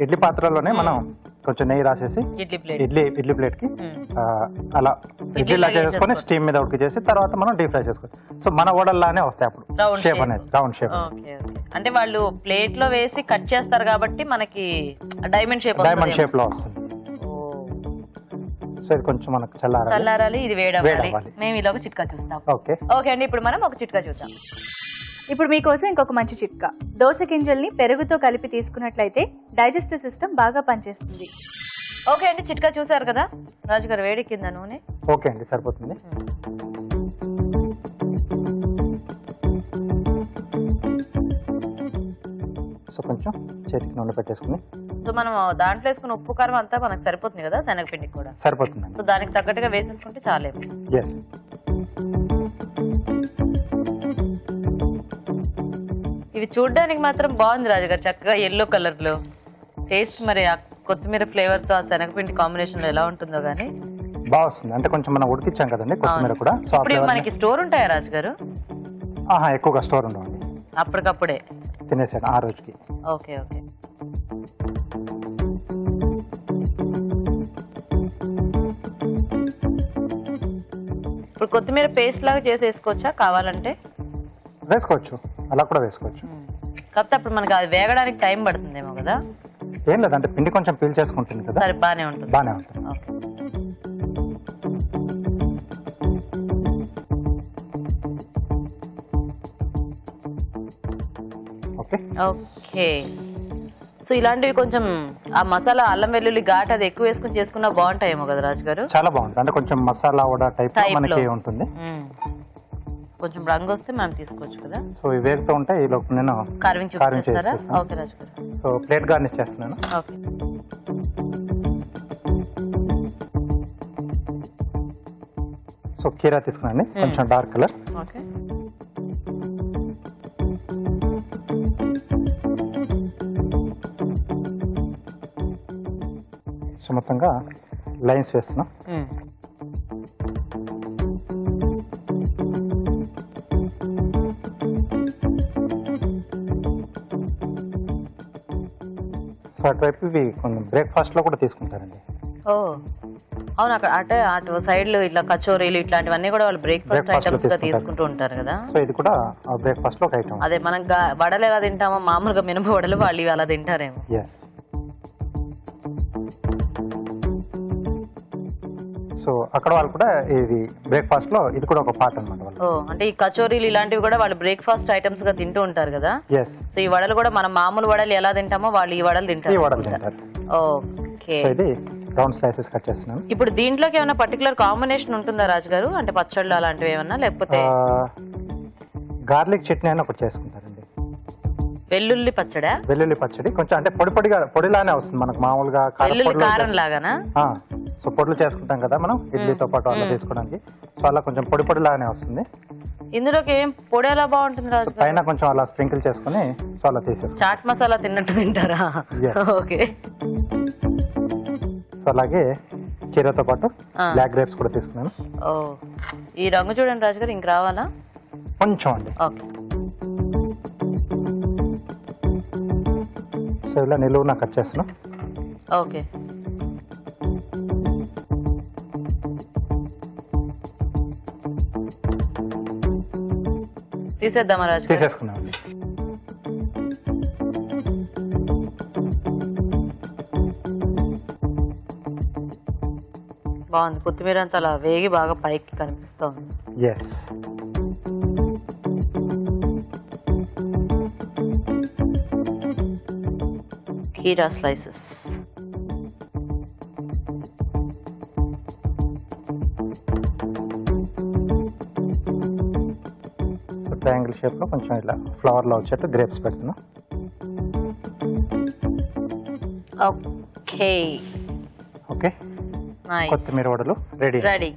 ఇడ్లీ పాత్రలోనే మనం కొంచెం నెయ్యి రాసేసి ఇడ్లీ ప్లేట్ కి అలా ఇడ్లీలా చేసుకొని స్టీమ్ మీద ఉడికి చేసి తర్వాత మనం డీప్ ఫ్రై చేసుకోవచ్చు. సో మన వడల్లానే వస్తాయి అప్పుడు షేప్ అనేది, రౌండ్ షేప్. అంటే వాళ్ళు ప్లేట్ లో వేసి కట్ చేస్తారు కాబట్టి మనకి డైమండ్ షేప్ లో వస్తుంది. సో ఇది కొంచెం మనకు చల్లారాలి, ఇది వేడవ్వాలి. మేము ఇలా ఒక చిట్కా చూస్తాం. ఓకే అండి, ఇప్పుడు మనం ఒక చిట్కా చూద్దాం. ఇప్పుడు మీకోసం ఇంకొక మంచి చిట్కా. దోస గింజల్ని పెరుగుతో కలిపి తీసుకున్నట్లయితే డైజెస్టివ్ సిస్టమ్ బాగా పనిచేస్తుంది. ఓకే అండి, చిట్కా చూసారు కదా రాజుగారు. వేడి కింద నూనె. ఓకే అండి, సరిపోతుంది. సో కొంచెం చేతికి నూనె పెట్టేసుకుని, సో మనం దాంట్లో వేసుకున్న ఉప్పు కారం అంతా మనకు సరిపోతుంది కదా, శనగపిండికి కూడా సరిపోతుంది. సో దానికి తగ్గట్టుగా వేసేసుకుంటే చాలేమో. ఎస్. ఇవి చూడడానికి మాత్రం బాగుంది రాజుగారు, చక్కగా ఎల్లో కలర్ లో. టేస్ట్ మరి ఆ కొత్తిమీర ఫ్లేవర్ తో ఆ శనగపిండి కాంబినేషన్ లో ఎలా ఉంటుందో గానీ బాగా వస్తుంది. అంటే కొంచెం మనం ఉడికిచ్చాం కదండి కొత్తిమీర కూడా. సో ఇప్పుడు మనకి స్టోర్ ఉంటాయా రాజుగారు? ఎక్కువగా స్టోర్ ఉండవండి, అప్పటికప్పుడే తినేసాను ఆ రోజుకి. Okay okay. ఇప్పుడు కొత్తిమీర పేస్ట్ లాగా చేసి వేసుకోవచ్చా? కావాలంటే వేసుకోవచ్చు, అలా కూడా వేసుకోవచ్చు. కాకపోతే అప్పుడు మనకి అది వేగడానికి టైం పడుతుందేమో కదా. ఏం లేదంటే పిండి కొంచెం పీల్ చేసుకుంటుంది కదా. సరే, బాగానే ఉంటుంది. Okay okay. సో ఇలాంటివి కొంచెం ఆ మసాలా అల్లం వెల్లుల్లి ఘాట్ అది ఎక్కువ వేసుకుని చేసుకున్నా బాగుంటాయేమో కదా రాజుగారు. చాలా బాగుంటుంది. అంటే కొంచెం మసాలా వడ టైప్ మనకి ఉంటుంది. కొంచెం రంగు వస్తే మనం తీసుకోవచ్చు కదా. సో ఇవి వేరుతూ ఉంటే ఈ లోపు నేను కార్వింగ్ చూపిస్తారా? ఓకే రాజుగారు. సో ప్లేట్ గార్నిష్ చేస్తున్నాను. ఓకే. సో కీరా తీసుకున్నాను, కొంచెం డార్క్ కలర్. ఓకే. సో మొత్తంగా లైన్స్ వేస్తున్నాం. సో అటువైపు ఇవి కొంచెం బ్రేక్ఫాస్ట్ లో కూడా తీసుకుంటారండి. అవును, అక్కడ అటు సైడ్ లో ఇట్లా కచోరీలు ఇట్లాంటివన్నీ కూడా వాళ్ళు బ్రేక్ఫాస్ట్ ఐటమ్స్ గా తీసుకుంటూ ఉంటారు కదా. సో ఇది కూడా బ్రేక్ఫాస్ట్ లో ఒక ఐటమ్. అదే మనం వడలు ఎలా తింటామో మామూలుగా మినప వడలు వాళ్ళు ఇవి అలా తింటారేమో. ఎస్. సో అక్కడ వాళ్ళు కూడా ఇది బ్రేక్ఫాస్ట్ లో ఇది కూడా ఒక పార్ట్ అన్నమాట వాళ్ళు. ఓ అంటే ఈ కచోరీలు ఇలాంటివి కూడా వాళ్ళు బ్రేక్ఫాస్ట్ ఐటమ్స్ గా తింటూ ఉంటారు కదా. ఎస్. సో ఈ వడలు కూడా మనం మామూలు వడలు ఎలా తింటామో వాళ్ళు ఈ వడలు ఈ తింటారు. వడలు తింటారు. ఓకే. సో ఇది రౌండ్ స్లైసెస్ కట్ చేస్తున్నాను. ఇప్పుడు దీంట్లోకి ఏమైనా పర్టికులర్ కాంబినేషన్ ఉంటుందా రాజు గారు, అంటే పచ్చళ్ళు అలాంటివి ఏమన్నా, లేకపోతే గార్లిక్ చట్నీ అని ఒకటి చేసుకుంటారండి. వెల్లుల్లి పచ్చడా? వెల్లుల్లి పచ్చడి కొంచెం అంటే పొడిగా పొడిలానే వస్తుంది మనకు మామూలుగా వెల్లుల్లి కారం లాగానా? సో పొడులు చేసుకుంటాం కదా మనం ఇడ్లీతో పాటు అలా తీసుకోవడానికి. సో అలా కొంచెం పొడిలాగానే వస్తుంది. ఇందులోకి ఏం పొడి ఎలా బాగుంటుంది రాజు గారు? పైన కొంచెం అలా స్ప్రింకిల్ చేసుకుని సో అలా తీసేసుకో. చాట్ మసాలా తిన్నట్టు తింటారా? ఓకే. సో అలాగే కీరతో పాటు బ్లాక్ గ్రేప్స్ కూడా తీసుకున్నాను. ఓ ఈ రంగు చూడండి రాజు గారు, ఇంక రావాలా? కొంచెం అండి. ఓకే. సో ఇలా నిలువునా కట్ చేస్తున్నాం. ఓకే. తీసేద్దామా రాజు? తీసేసుకున్నాం అండి. బాగుంది. కొత్తిమీర అంతా అలా వేగి బాగా పైకి కనిపిస్తోంది. ఎస్. కీరా స్లైసెస్. సో ట్రయాంగిల్ షేప్ లో కొంచెం ఇలా ఫ్లవర్ లో వచ్చేట్టు గ్రేప్స్ పెడుతున్నాం. ఓకే. ఓకే. కొత్తిమీర వడలు రెడీ. రెడీ.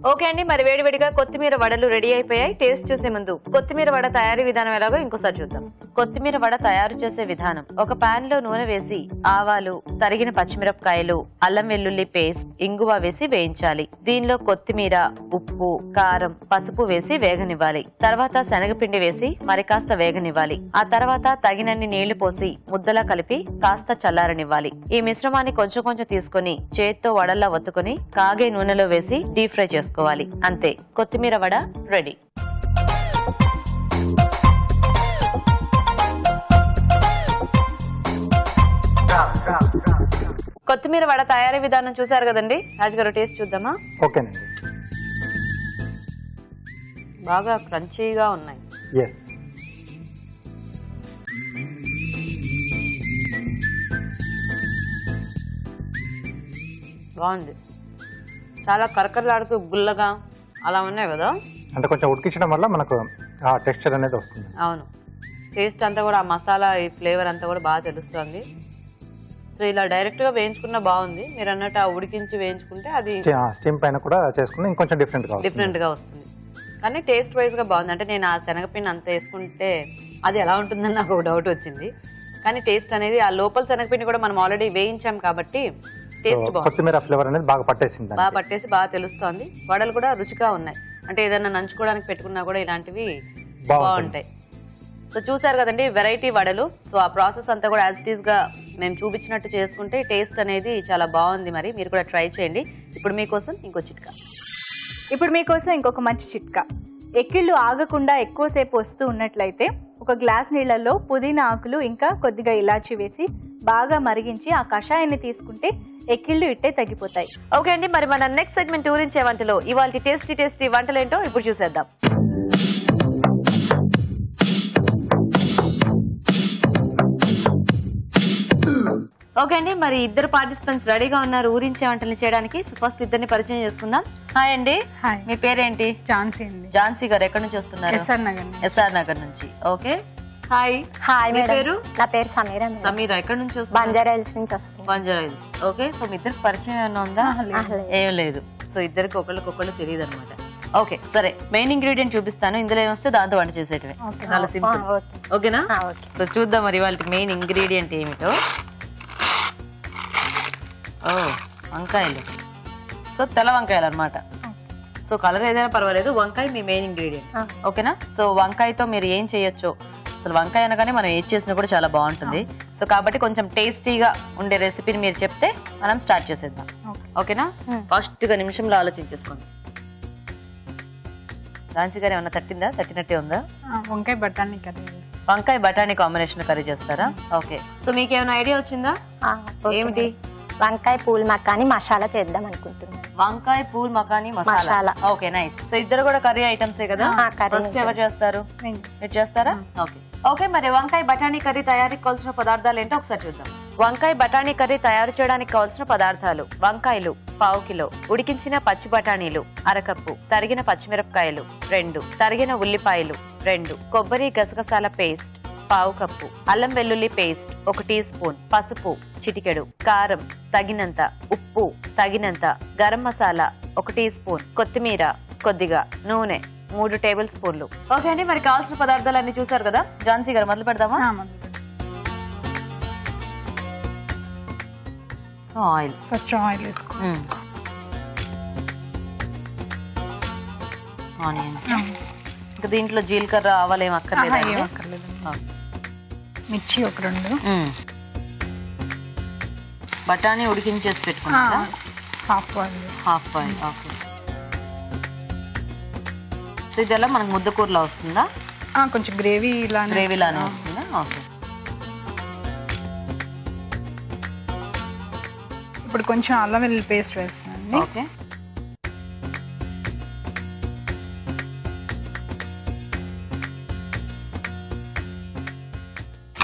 ఓకే అండి, మరి వేడివేడిగా కొత్తిమీర వడలు రెడీ అయిపోయాయి. టేస్ట్ చూసే ముందు కొత్తిమీర వడ తయారీ విధానం ఎలాగో ఇంకోసారి చూద్దాం. కొత్తిమీర వడ తయారు చేసే విధానం: ఒక పాన్ లో నూనె వేసి ఆవాలు, తరిగిన పచ్చిమిరపకాయలు, అల్లం వెల్లుల్లి పేస్ట్, ఇంగువ వేసి వేయించాలి. దీనిలో కొత్తిమీర, ఉప్పు, కారం, పసుపు వేసి వేగనివ్వాలి. తర్వాత శనగపిండి వేసి మరి కాస్త వేగనివ్వాలి. ఆ తర్వాత తగినన్ని నీళ్లు పోసి ముద్దలా కలిపి కాస్త చల్లారనివ్వాలి. ఈ మిశ్రమాన్ని కొంచెం కొంచెం తీసుకుని చేత్తో వడల్లా ఒత్తుకుని కాగే నూనెలో వేసి డీప్ ఫ్రై చేసుకోవాలి. అంతే, కొత్తిమీర వడ రెడీ. కొత్తిమీర వడ తయారీ విధానం చూసారు కదండి. రాజుగారు టేస్ట్ చూద్దామా? ఓకేనండి. బాగా క్రంచీగా ఉన్నాయి. ఎస్. బాగుంది. చాలా కరకరలాడుతూ గుల్లగా అలా ఉన్నాయి కదా. అంటే కొంచెం ఉడికించడం వల్ల మనకు ఆ టెక్స్చర్ అనేది వస్తుంది. అవును. టేస్ట్ అంతా కూడా ఆ మసాలా, ఈ ఫ్లేవర్ అంతా కూడా బాగా తెలుస్తుంది. సో ఇలా డైరెక్ట్ గా వేయించుకున్న బాగుంది. మీరు అన్నట్టు ఆ ఉడికించి వేయించుకుంటే అది స్టీమ్ పైన కూడా చేసుకుని ఇంకొంచెం డిఫరెంట్ గా వస్తుంది. కానీ టేస్ట్ వైజ్ గా బాగుంది. అంటే నేను ఆ శనగపిండి అంత వేసుకుంటే అది ఎలా ఉంటుందని నాకు ఒక డౌట్ వచ్చింది. కానీ టేస్ట్ అనేది ఆ లోపల శనగపిండి కూడా మనం ఆల్రెడీ వేయించాం కాబట్టి టేస్ట్ బాగుంది. కొత్తిమీర ఫ్లేవర్ అనేది బాగా పట్టేసింది. బాగా పట్టేసి బాగా తెలుస్తోంది. వడలు కూడా రుచిగా ఉన్నాయి. అంటే ఏదైనా నంచుకోవడానికి పెట్టుకున్నా కూడా ఇలాంటివి బాగుంటాయి. సో చూసారు కదండి వెరైటీ వడలు. సో ఆ ప్రాసెస్ అంతా కూడా యాజ్ ఇట్ ఈస్ గా మేము చూపించినట్టు చేసుకుంటే టేస్ట్ అనేది చాలా బాగుంది. మరి మీరు కూడా ట్రై చేయండి. ఇప్పుడు మీకోసం ఇంకొక మంచి చిట్కా. ఎక్కిళ్ళు ఆగకుండా ఎక్కువసేపు వస్తూ ఉన్నట్లయితే ఒక గ్లాస్ నీళ్లలో పుదీనా ఆకులు ఇంకా కొద్దిగా ఇలాచి వేసి బాగా మరిగించి ఆ కషాయాన్ని తీసుకుంటే ఎక్కిళ్ళు ఇట్టే తగ్గిపోతాయి. ఓకే అండి, మరి మన నెక్స్ట్ సెగ్మెంట్ ఊరించే వంటలో ఇవాళ టేస్టీ వంటలేంటో ఇప్పుడు చూసేద్దాం. ఓకే అండి, మరి ఇద్దరు పార్టిసిపెంట్స్ రెడీగా ఉన్నారు ఊరించే వంటలు చేయడానికి. సో ఫస్ట్ ఇద్దరిని పరిచయం చేసుకుందాం. హాయ్ అండి. మీ పేరేంటి? ఝాన్సీ అండి. ఝాన్సీ గారు ఎక్కడి నుంచి వస్తున్నారు? ఎస్ఆర్ నగర్ నుంచి. ఓకే. హాయ్. హాయ్. మీ పేరు? నా పేరు సమీరా. సమీరా ఎక్కడి నుంచి వస్తున్నారు? బంజారా హిల్స్ నుంచి వస్తుంది. బంజారా హిల్స్. ఓకే. సో మీ ఇద్దరికి పరిచయం ఏమైనా ఉందా? ఏం లేదు. సో ఇద్దరికి ఒకళ్ళకొకళ్ళు తెలియదు అనమాట. ఓకే సరే, మెయిన్ ఇంగ్రీడియంట్ చూపిస్తాను. ఇందులో ఏమొస్తే దాంతో వంట చేసేటమే. చాలా సింపుల్. ఓకేనా? సో చూద్దాం మరి వాళ్ళకి మెయిన్ ఇంగ్రీడియంట్ ఏమిటో. వంకాయలు. సో తెల్ల వంకాయలు అనమాట. సో కలర్ ఏదైనా పర్వాలేదు, వంకాయ మీ మెయిన్ ఇంగ్రీడియంట్. ఓకేనా? సో వంకాయతో మీరు ఏం చేయొచ్చు, అసలు వంకాయ అనగానే మనం ఏం చేసినా కూడా చాలా బాగుంటుంది. సో కాబట్టి కొంచెం టేస్టీగా ఉండే రెసిపీని మీరు చెప్తే మనం స్టార్ట్ చేసేద్దాం. ఓకేనా? ఫస్ట్ గా నిమిషంలో ఆలోచించేసుకోండి. ఝాన్సీ గారు ఏమన్నా తట్టినట్టే ఉందా? వంకాయ బఠానీ కర్రీ. వంకాయ బఠానీ కాంబినేషన్ కర్రీ చేస్తారా? ఓకే. సో మీకు ఏమైనా ఐడియా వచ్చిందా? ఏమిటి? వంకాయ పూల్ మకాని మసాలా చేద్దాం అనుకుంటున్నాను. వంకాయ pool makhani masala. Masala. Okay nice. So ఇద్దరు కూడా కర్రీ ఐటమ్సే కదా? కర్రీ ఫస్ట్ ఎవరు చేస్తారు? నేను. మీరు చేస్తారా? Okay okay. మరి వంకాయ బఠానీ కర్రీ తయారీకి కావాల్సిన పదార్థాలు ఏంటో ఒకసారి చూద్దాం. వంకాయ బఠానీ కర్రీ తయారు చేయడానికి కావాల్సిన పదార్థాలు: వంకాయలు పావు కిలో, ఉడికించిన పచ్చి బఠానీలు అరకప్పు, తరిగిన పచ్చిమిరపకాయలు 2, తరిగిన ఉల్లిపాయలు 2, కొబ్బరి గసగసాల పేస్ట్ పావు కప్పు, అల్లం వెల్లుల్లి పేస్ట్ 1 టీ స్పూన్, పసుపు చిటికెడు, కారం తగినంత, ఉప్పు తగినంత, గరం మసాలా 1 టీ స్పూన్, కొత్తిమీర కొద్దిగా, నూనె 3 టేబుల్ స్పూన్లు. ఓకే అండి, మరి కావాల్సిన పదార్థాలు అన్ని చూసారు కదా? ఝాన్సీ గారు మొదలు పెడదామా? సో ఆయిల్, ఫస్ట్ ఆయిల్ వేసుకో. ఆనియన్స్. ఇంకా దీంట్లో జీలకర్ర ఆవాలు ఏం అక్కర్లేదా? ఏం అక్కర్లేదండి. మిర్చి ఒక 2, బఠానీ ఉడికించేసి పెట్టుకున్నారా? Half oil. Half boil. Okay. So ఇదెలా మనకు ముద్దకూరలా వస్తుందా? కొంచెం గ్రేవీ గ్రేవీలానే వస్తుందా? ఓకే. ఇప్పుడు కొంచెం అల్లం వెల్లుల్లి పేస్ట్ వేస్తానండి. ఓకే.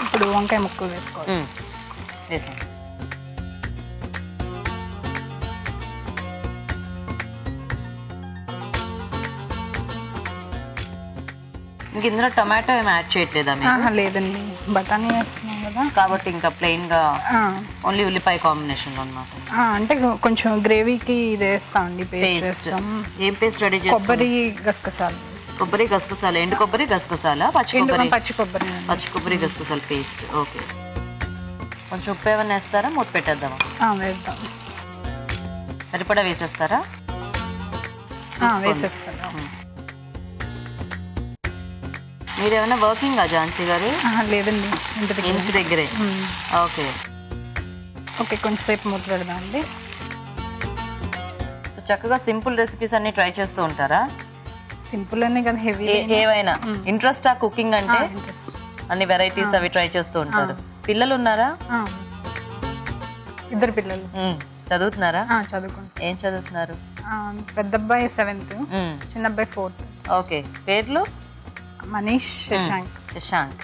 ఇప్పుడు వంకాయ ముక్కలు వేసుకోవాలి. వేసాను. ఇంక ఇందులో టమాటో ఏమి యాడ్ చేయట్లేదా మీరు? లేదండి, బఠానీ వేస్తున్నాం కదా కాబట్టి ఇంకా ప్లెయిన్ గా ఓన్లీ ఉల్లిపాయ కాంబినేషన్ అన్నమాట. అంటే కొంచెం గ్రేవీకి ఇది వేస్తామండి, పేస్ట్ వేస్తాం. ఏం పేస్ట్ రెడీ చేస్తాం? కొబ్బరి గసగసాలు. కొబ్బరి గసగసాలు. ఎండు కొబ్బరి గసగసాలా? పచ్చి కొబ్బరి? పచ్చి కొబ్బరి. పచ్చి కొబ్బరి గసగసాల పేస్ట్. ఓకే. కొంచెం ఉప్పు ఏమన్నా వేస్తారా? మూత పెట్టేద్దామా? వేద్దాం. సరిపడా వేసేస్తారా? వేసేస్తాను. మీరేమైనా వర్కింగ్ ఝాన్సీ గారు? లేదండి, ఇంటి దగ్గరే. Okay okay. కొంచెంసేపు మూత పెడదాం అండి. చక్కగా సింపుల్ రెసిపీస్ అన్ని ట్రై చేస్తూ ఉంటారా? సింపుల్ అనే కదా, హెవీ ఏవైనా ఇంట్రెస్ట్ ఆ కుకింగ్ అంటే? అన్ని వెరైటీస్ అవి ట్రై చేస్తూ ఉంటారు. పిల్లలు ఉన్నారా? 2 పిల్లలు. చదువుతున్నారా? చదువుకుంటారు. ఏం చదువుతున్నారు? పెద్ద అబ్బాయి 7th, చిన్న అబ్బాయి 4th. ఓకే. పేర్లు? మనీష్, శశాంక్. శశాంక్.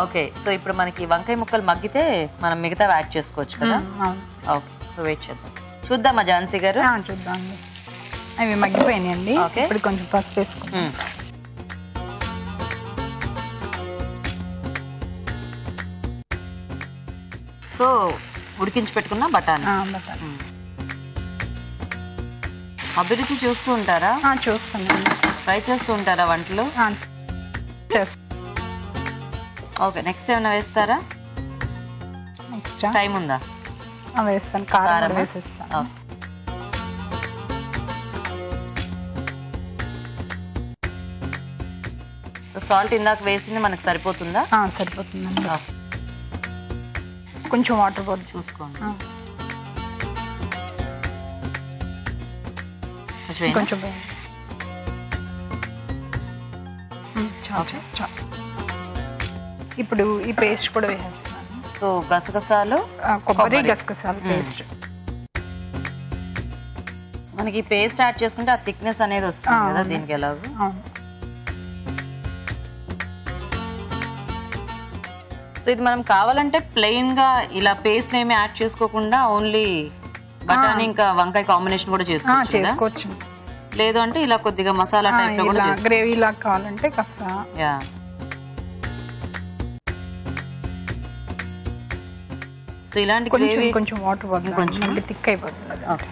ఓకే. సో ఇప్పుడు మనకి వంకాయ ముక్కలు మగ్గితే మనం మిగతా యాడ్ చేసుకోవచ్చు కదా? ఓకే. సో వెయిట్ చేద్దాం. చూద్దామా ఝాన్సీ గారు? చూద్దాం. అవి మగ్గిపోయినాయండి. ఇప్పుడు కొంచెం పసుపు వేసుకుంటాం. సో ఉడికించి పెట్టుకున్న బఠానీ. అభిరుచి చూస్తూ ఉంటారా? చూస్తానండి. ట్రై చేస్తూ ఉంటారా వంటలు? ఓకే. నెక్స్ట్ ఏమైనా వేస్తారా? నెక్స్ట్ టైం ఉందా? వేస్తాను. కారం వేసేస్తాను. సాల్ట్ ఇందాక వేసింది మనకు సరిపోతుందా? సరిపోతుందండి. కొంచెం వాటర్ పోదు చూసుకోండి. కొంచెం ఇప్పుడు ఈ పేస్ట్ కూడా వేసేస్తున్నాను. సో గసగసాలు, కొబ్బరి గసగసాలు పేస్ట్. మనకి పేస్ట్ యాడ్ చేసుకుంటే ఆ థిక్నెస్ అనేది వస్తుంది కదా దీనికి ఎలాగో. సో ఇది మనం కావాలంటే ప్లెయిన్ గా ఇలా పేస్ట్ ఏమి యాడ్ చేసుకోకుండా ఓన్లీ బఠానీ ఇంకా వంకాయ కాంబినేషన్ కూడా చేసుకోవచ్చు. లేదు అంటే ఇలా కొద్దిగా మసాలా టైప్ లో కూడా గ్రేవీ లాగా కావాలంటే కాస్త. యా. సో ఇలాంటి కొంచెం వాటర్ పోతుంది, కొంచెం థిక్ అయిపోతుంది. ఓకే.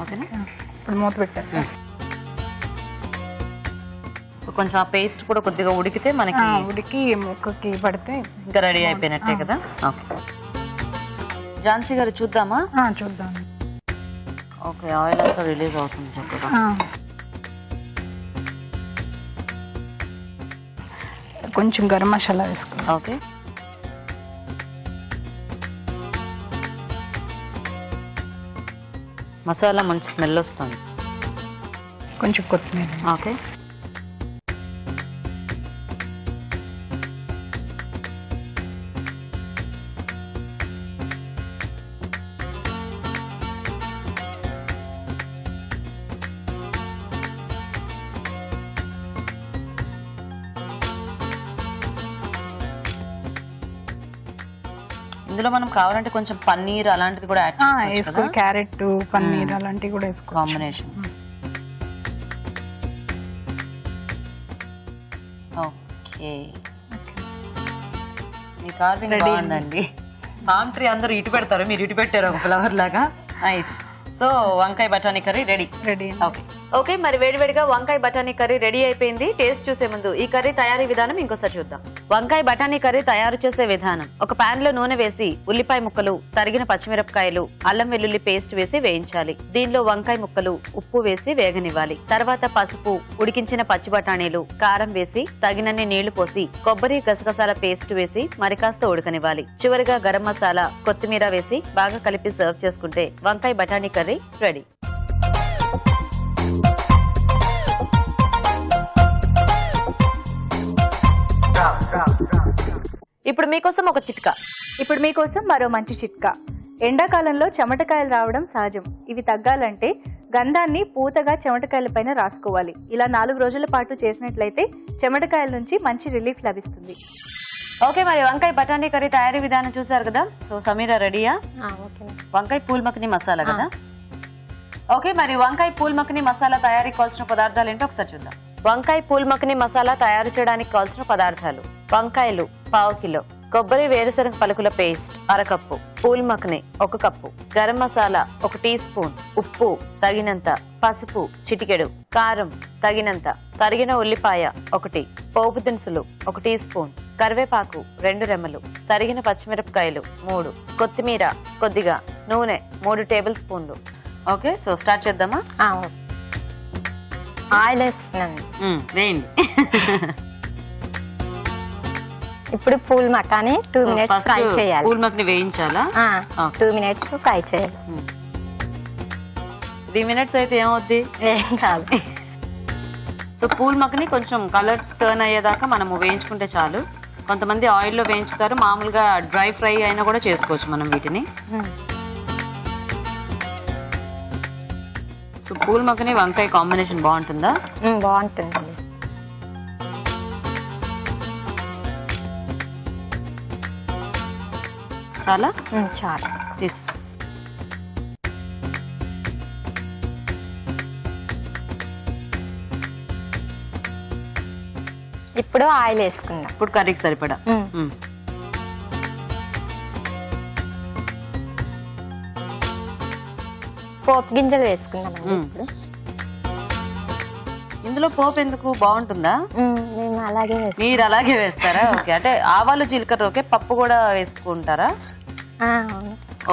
ఓకేనా? ఇప్పుడు మూత పెట్టాను. కొంచెం ఆ పేస్ట్ కూడా కొద్దిగా ఉడికితే మనకి ఉడికి ముక్కకి పడితే ఇంకా రెడీ అయిపోయినట్టే కదా. ఓకే. ఝాన్సీ గారు చూద్దామా? చూద్దాం. ఓకే. ఆయిల్ అంతా రిలీజ్ అవుతుంది చక్కగా. కొంచెం గరం మసాలా వేసుకోండి. ఓకే. మసాలా మంచి స్మెల్ వస్తుంది. కొంచెం కొత్తిమీర. ఓకే. ఇందులో మనం కావాలంటే కొంచెం పన్నీర్ అలాంటిది కూడా యాడ్ వేసుకో, క్యారెట్ పన్నీర్ అలాంటివి కూడా వేసుకో. కాంబినేషన్. ఓకే, మీ కార్వింగ్ బాగుందండి. పామ్ ట్రీ అందరూ ఇటు పెడతారు, మీరు ఇటు పెట్టారు ఒక ఫ్లవర్ లాగా. నైస్. సో వంకాయ బఠానీ కర్రీ రెడీ. ఓకే, మరి వేడివేడిగా వంకాయ బఠానీ కర్రీ రెడీ అయిపోయింది. టేస్ట్ చూసే ముందు ఈ కర్రీ తయారీ విధానం ఇంకోసారి చూద్దాం. వంకాయ బఠానీ కర్రీ తయారు చేసే విధానం: ఒక పాన్ లో నూనె వేసి ఉల్లిపాయ ముక్కలు, తరిగిన పచ్చిమిరపకాయలు, అల్లం వెల్లుల్లి పేస్ట్ వేసి వేయించాలి. దీనిలో వంకాయ ముక్కలు, ఉప్పు వేసి వేగనివ్వాలి. తర్వాత పసుపు, ఉడికించిన పచ్చి బఠానీలు, కారం వేసి తగినన్ని నీళ్లు పోసి కొబ్బరి గసగసాల పేస్ట్ వేసి మరికాస్త ఉడకనివ్వాలి. చివరిగా గరం మసాలా, కొత్తిమీర వేసి బాగా కలిపి సర్వ్ చేసుకుంటే వంకాయ బఠానీ కర్రీ రెడీ. ఇప్పుడు మీకోసం ఒక చిట్కా. ఇప్పుడు మీకోసం మరో మంచి చిట్కా. ఎండాకాలంలో చెమటకాయలు రావడం సహజం. ఇవి తగ్గాలంటే గంధాన్ని పూతగా చెమటకాయల పైన రాసుకోవాలి. ఇలా 4 రోజుల పాటు చేసినట్లయితే చెమటకాయల నుంచి మంచి రిలీఫ్ లభిస్తుంది. ఓకే, మరి వంకాయ బఠానీ కర్రీ తయారీ విధానం చూసారు కదా. సో సమీరా రెడీయా? వంకాయ పూల్ మక్ని మసాలా కదా. ఓకే, మరి వంకాయ పూల్ మక్ని మసాలా తయారీకి కావాల్సిన పదార్థాలు ఏంటో ఒకసారి చూద్దాం. వంకాయ పూల్ మక్ని మసాలా తయారు చేయడానికి కావాల్సిన పదార్థాలు: వంకాయలు 1/2 కిలో, కొబ్బరి వేరుశనగ పలుకుల పేస్ట్ 1/2 కప్పు, పూల్ మక్ని 1 cup, garam masala 1 teaspoon, ఉప్పు తగినంత, పసుపు చిటికెడు, కారం తగినంత, తరిగిన ఉల్లిపాయ 1, పోపు దినుసులు 1 టీ స్పూన్, కరివేపాకు 2 రెమ్మలు, తరిగిన పచ్చిమిరపకాయలు 3, కొత్తిమీర కొద్దిగా, నూనె 3 టేబుల్ స్పూన్లు. ఓకే, సో స్టార్ట్ చేద్దామా? ఆయిల్ వేస్తున్నాను. వేయండి. ఇప్పుడు పూల్ మకాని 2 మినిట్స్ ఫ్రై చేయాలి. పూల్ మక్ని వేయించాలా? 2 మినిట్స్ ఫ్రై చేయాలి. 3 మినిట్స్ అయితే ఏమవుద్ది? ఏం కాదు. సో పూల్ మక్ని కొంచెం కలర్ టర్న్ అయ్యేదాకా మనము వేయించుకుంటే చాలు. కొంతమంది ఆయిల్లో వేయించుతారు, మామూలుగా డ్రై ఫ్రై అయినా కూడా చేసుకోవచ్చు మనం వీటిని. సో పూల్ మక్ని వంకాయ కాంబినేషన్ బాగుంటుందా? బాగుంటుంది. చాలా చాలా. ఇప్పుడు ఆయిల్ వేసుకుందాం. ఇప్పుడు కర్రీకి సరిపడా. పోపు గింజలు వేసుకుందామండి. ఇప్పుడు ఇందులో పోపు ఎందుకు? బాగుంటుందా? మేము అలాగే మీరు అలాగే వేస్తారా? ఓకే, అంటే ఆవాలు జీలకర్ర. ఓకే, పప్పు కూడా వేసుకుంటారా?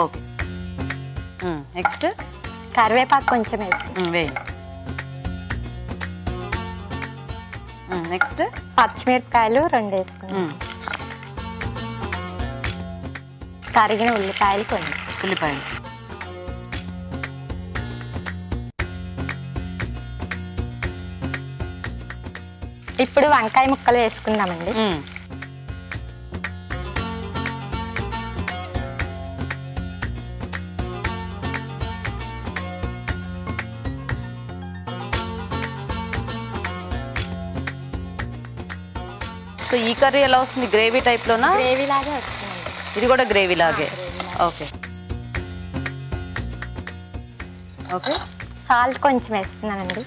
ఓకే, నెక్స్ట్ కరివేపాకు కొంచెం వేసుకుంటాం. వేయండి. నెక్స్ట్ పచ్చిమిరపకాయలు 2 వేసుకుంటాం. తరిగిన ఉల్లిపాయలు కొన్ని. ఉల్లిపాయలు. ఇప్పుడు వంకాయ ముక్కలు వేసుకుందామండి. సో ఈ కర్రీ ఎలా వస్తుంది? గ్రేవీ టైప్ లోనా? గ్రేవీ లాగే వస్తుందండి. ఇది కూడా గ్రేవీ లాగే. Okay okay. సాల్ట్ కొంచెం వేస్తున్నానండి.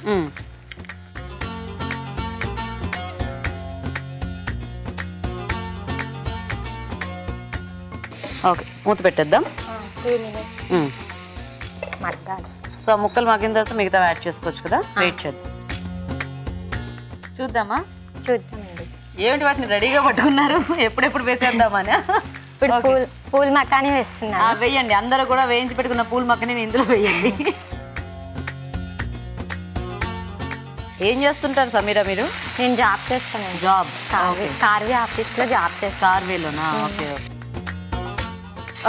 ఓకే, మూత పెట్టేద్దాం. 2 మినిట్స్ మగ్గాలి. సో ముక్కలు మగ్గిన తర్వాత మిగతా యాడ్ చేసుకోవచ్చు కదా. వెయిట్ చేద్దాం, చూద్దామా? చూద్దామండి. ఏమిటి వాటిని రెడీగా పట్టుకున్నారు? ఎప్పుడెప్పుడు వేసేద్దామని. ఇప్పుడు పూల్ మకాని వేస్తున్నా. వేయండి. అందరూ కూడా వేయించి పెట్టుకున్న పూల్ మక్కని ఇందులో వేయండి. ఏం చేస్తుంటారు సమీరా మీరు? నేను జాబ్ చేస్తాను. జాబ్? కార్వే ఆఫీస్ లో జాబ్ చేస్తాను. కార్వేలోనా? ఓకే.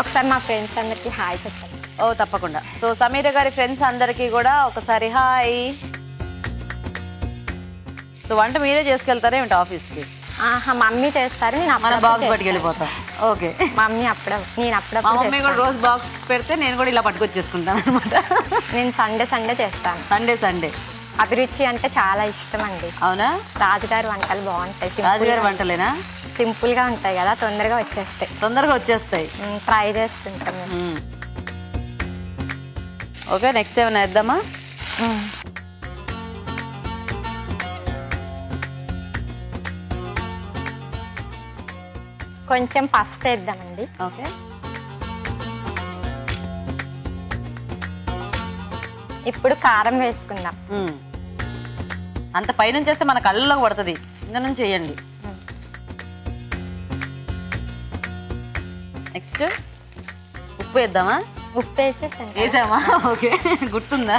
ఒకసారి మా ఫ్రెండ్స్ అందరికి హాయ్ చెప్పండి. ఓ తప్పకుండా. సో సమీరా గారి ఫ్రెండ్స్ అందరికి కూడా ఒకసారి హాయ్. సో వంట మీరే చేసుకెళ్తారా ఏమిటి ఆఫీస్ కి? మమ్మీ చేస్తారు, నేను మన బాక్స్ పట్టుకెళ్ళిపోతాం. ఓకే. మమ్మీ నేను అప్పుడప్పుడు. మా మమ్మీ కూడా రోజు బాక్స్ పెడితే నేను కూడా ఇలా పట్టుకొచ్చేసుకుంటాను అనమాట. నేను సండే చేస్తాను. సండే అభిరుచి అంటే చాలా ఇష్టం అండి. అవునా? రాజుగారి వంటలు బాగుంటాయి. రాజుగారి వంటలేనా? సింపుల్ గా ఉంటాయి కదా, తొందరగా వచ్చేస్తాయి. ట్రై చేస్తుంటాం మేము. ఓకే, నెక్స్ట్ ఏమైనా వేద్దామా? కొంచెం పసుపు వేద్దామండి. ఓకే, ఇప్పుడు కారం వేసుకుందాం. అంత పైనుంచి చేస్తే మన కళ్ళలోకి పడుతుంది, కింద నుంచి వేయండి. నెక్స్ట్ ఉప్పు వేద్దామా? ఉప్పు వేసామా? ఓకే, గుర్తుందా?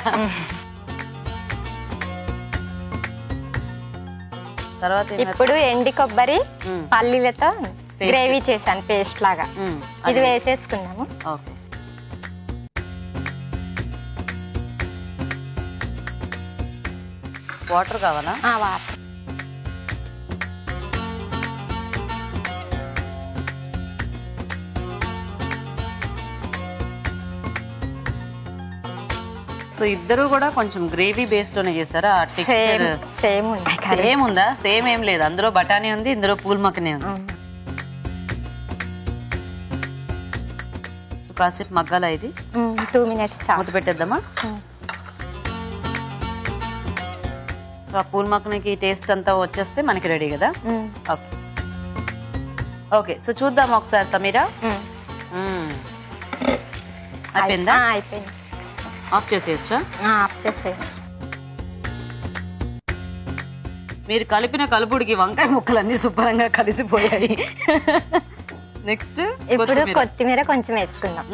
తర్వాత ఇప్పుడు ఎండి కొబ్బరి పల్లీలతో గ్రేవీ చేశాను పేస్ట్ లాగా. ఇది వేసేసుకుందాము. ఓకే, వాటర్ కావాలా? వాటర్. సో ఇద్దరు కూడా కొంచెం గ్రేవీ బేస్ లోనే చేస్తారా? సేమ్ ఉందా? సేమ్ ఏం లేదు, అందులో బఠానీ ఉంది, ఇందులో పూల్ మక్కనే ఉంది. సో కాసేపు మగ్గాల ఇది. 2 minutes మూత పెట్టేద్దామా? సో ఆ పూల్ మక్కనికి టేస్ట్ అంతా వచ్చేస్తే మనకి రెడీ కదా? ఓకే ఓకే, సో చూద్దాం ఒకసారి సమీరా. అయిపోయిందా? అయిపోయింది. ఆఫ్ చేసేయచ్చా? ఆఫ్ చేసేయండి. మీరు కలిపిన కలుపుడికి వంకాయ ముక్కలన్నీ శుభ్రంగా కలిసిపోయాయి. నెక్స్ట్ ఇప్పుడు కొత్తిమీర కొంచెం వేసుకుందాం.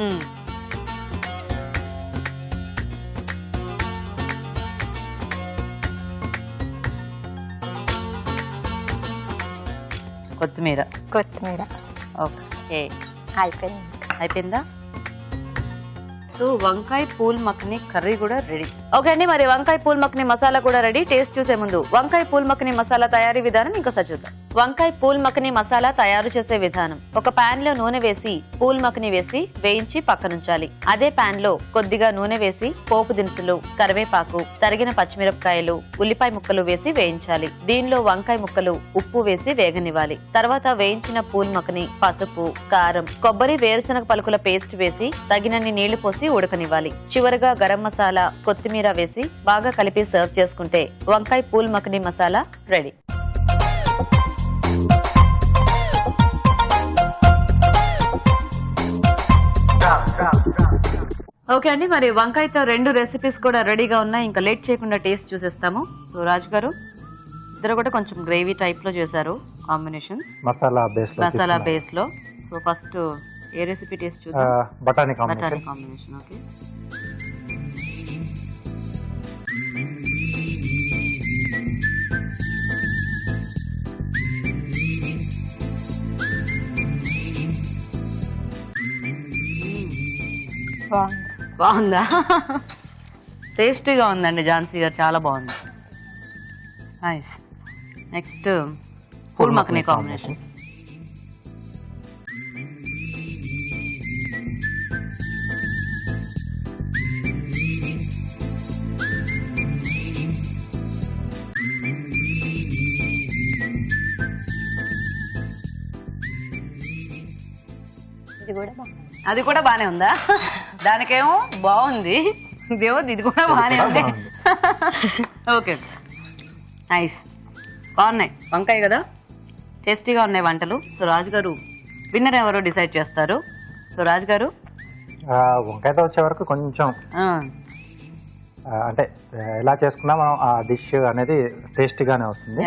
కొత్తిమీర. ఓకే, అయిపోయిందా? సో వంకాయ పూల్ మక్కని కర్రీ కూడా రెడీ. ఓకే అండి, మరి వంకాయ పూల్ మక్కని మసాలా కూడా రెడీ. టేస్ట్ చూసే ముందు వంకాయ పూల్ మక్కని మసాలా తయారీ విధానం ఇంకోసారి చూద్దాం. వంకాయ పూల్ మక్కని మసాలా తయారు చేసే విధానం: ఒక పాన్ లో నూనె వేసి పూల్ మక్కని వేసి వేయించి పక్కనుంచాలి. అదే పాన్ లో కొద్దిగా నూనె వేసి పోపు దినుసులు, కరివేపాకు, తరిగిన పచ్చిమిరపకాయలు, ఉల్లిపాయ ముక్కలు వేసి వేయించాలి. దీనిలో వంకాయ ముక్కలు, ఉప్పు వేసి వేగనివ్వాలి. తర్వాత వేయించిన పూల్ మక్కని, పసుపు, కారం, కొబ్బరి, వేరుశనగ పలుకుల పేస్ట్ వేసి తగినన్ని నీళ్లు పోసి ఉడకనివ్వాలి. చివరగా గరం మసాలా, కొత్తిమీర వేసి బాగా కలిపి సర్వ్ చేసుకుంటే వంకాయ పూల్ మక్కని మసాలా రెడీ. ఓకే అండి, మరి వంకాయతో 2 రెసిపీస్ కూడా రెడీగా ఉన్నాయి. ఇంకా లేట్ చేయకుండా టేస్ట్ చూసేస్తాము. సో రాజు గారు, ఇద్దరు కూడా కొంచెం గ్రేవీ టైప్ లో చేశారు కాంబినేషన్, మసాలా బేస్ లో. సో ఫస్ట్ ఏ రెసిపీ టేస్ట్ చూద్దాం? బఠానీ కాంబినేషన్. ఓకే, బాగుందా? టేస్టీగా ఉందండి ఝాన్సీ గారు, చాలా బాగుంది. నైస్. నెక్స్ట్ పూల్ మక్కని కాంబినేషన్. అది కూడా బానే ఉందా? దానికేమో బాగుంది, దేవుడు ఇది కూడా బానే ఉంది. ఓకే, నైస్, బాగున్నాయి. వంకాయ కదా, టేస్టీగా ఉన్నాయి వంటలు. సో రాజు గారు విన్నర్ ఎవరో డిసైడ్ చేస్తారు. సో రాజు గారు, వంకాయతో వచ్చే వరకు కొంచెం అంటే ఎలా చేసుకున్నా మనం ఆ డిష్ అనేది టేస్టీగానే వస్తుంది.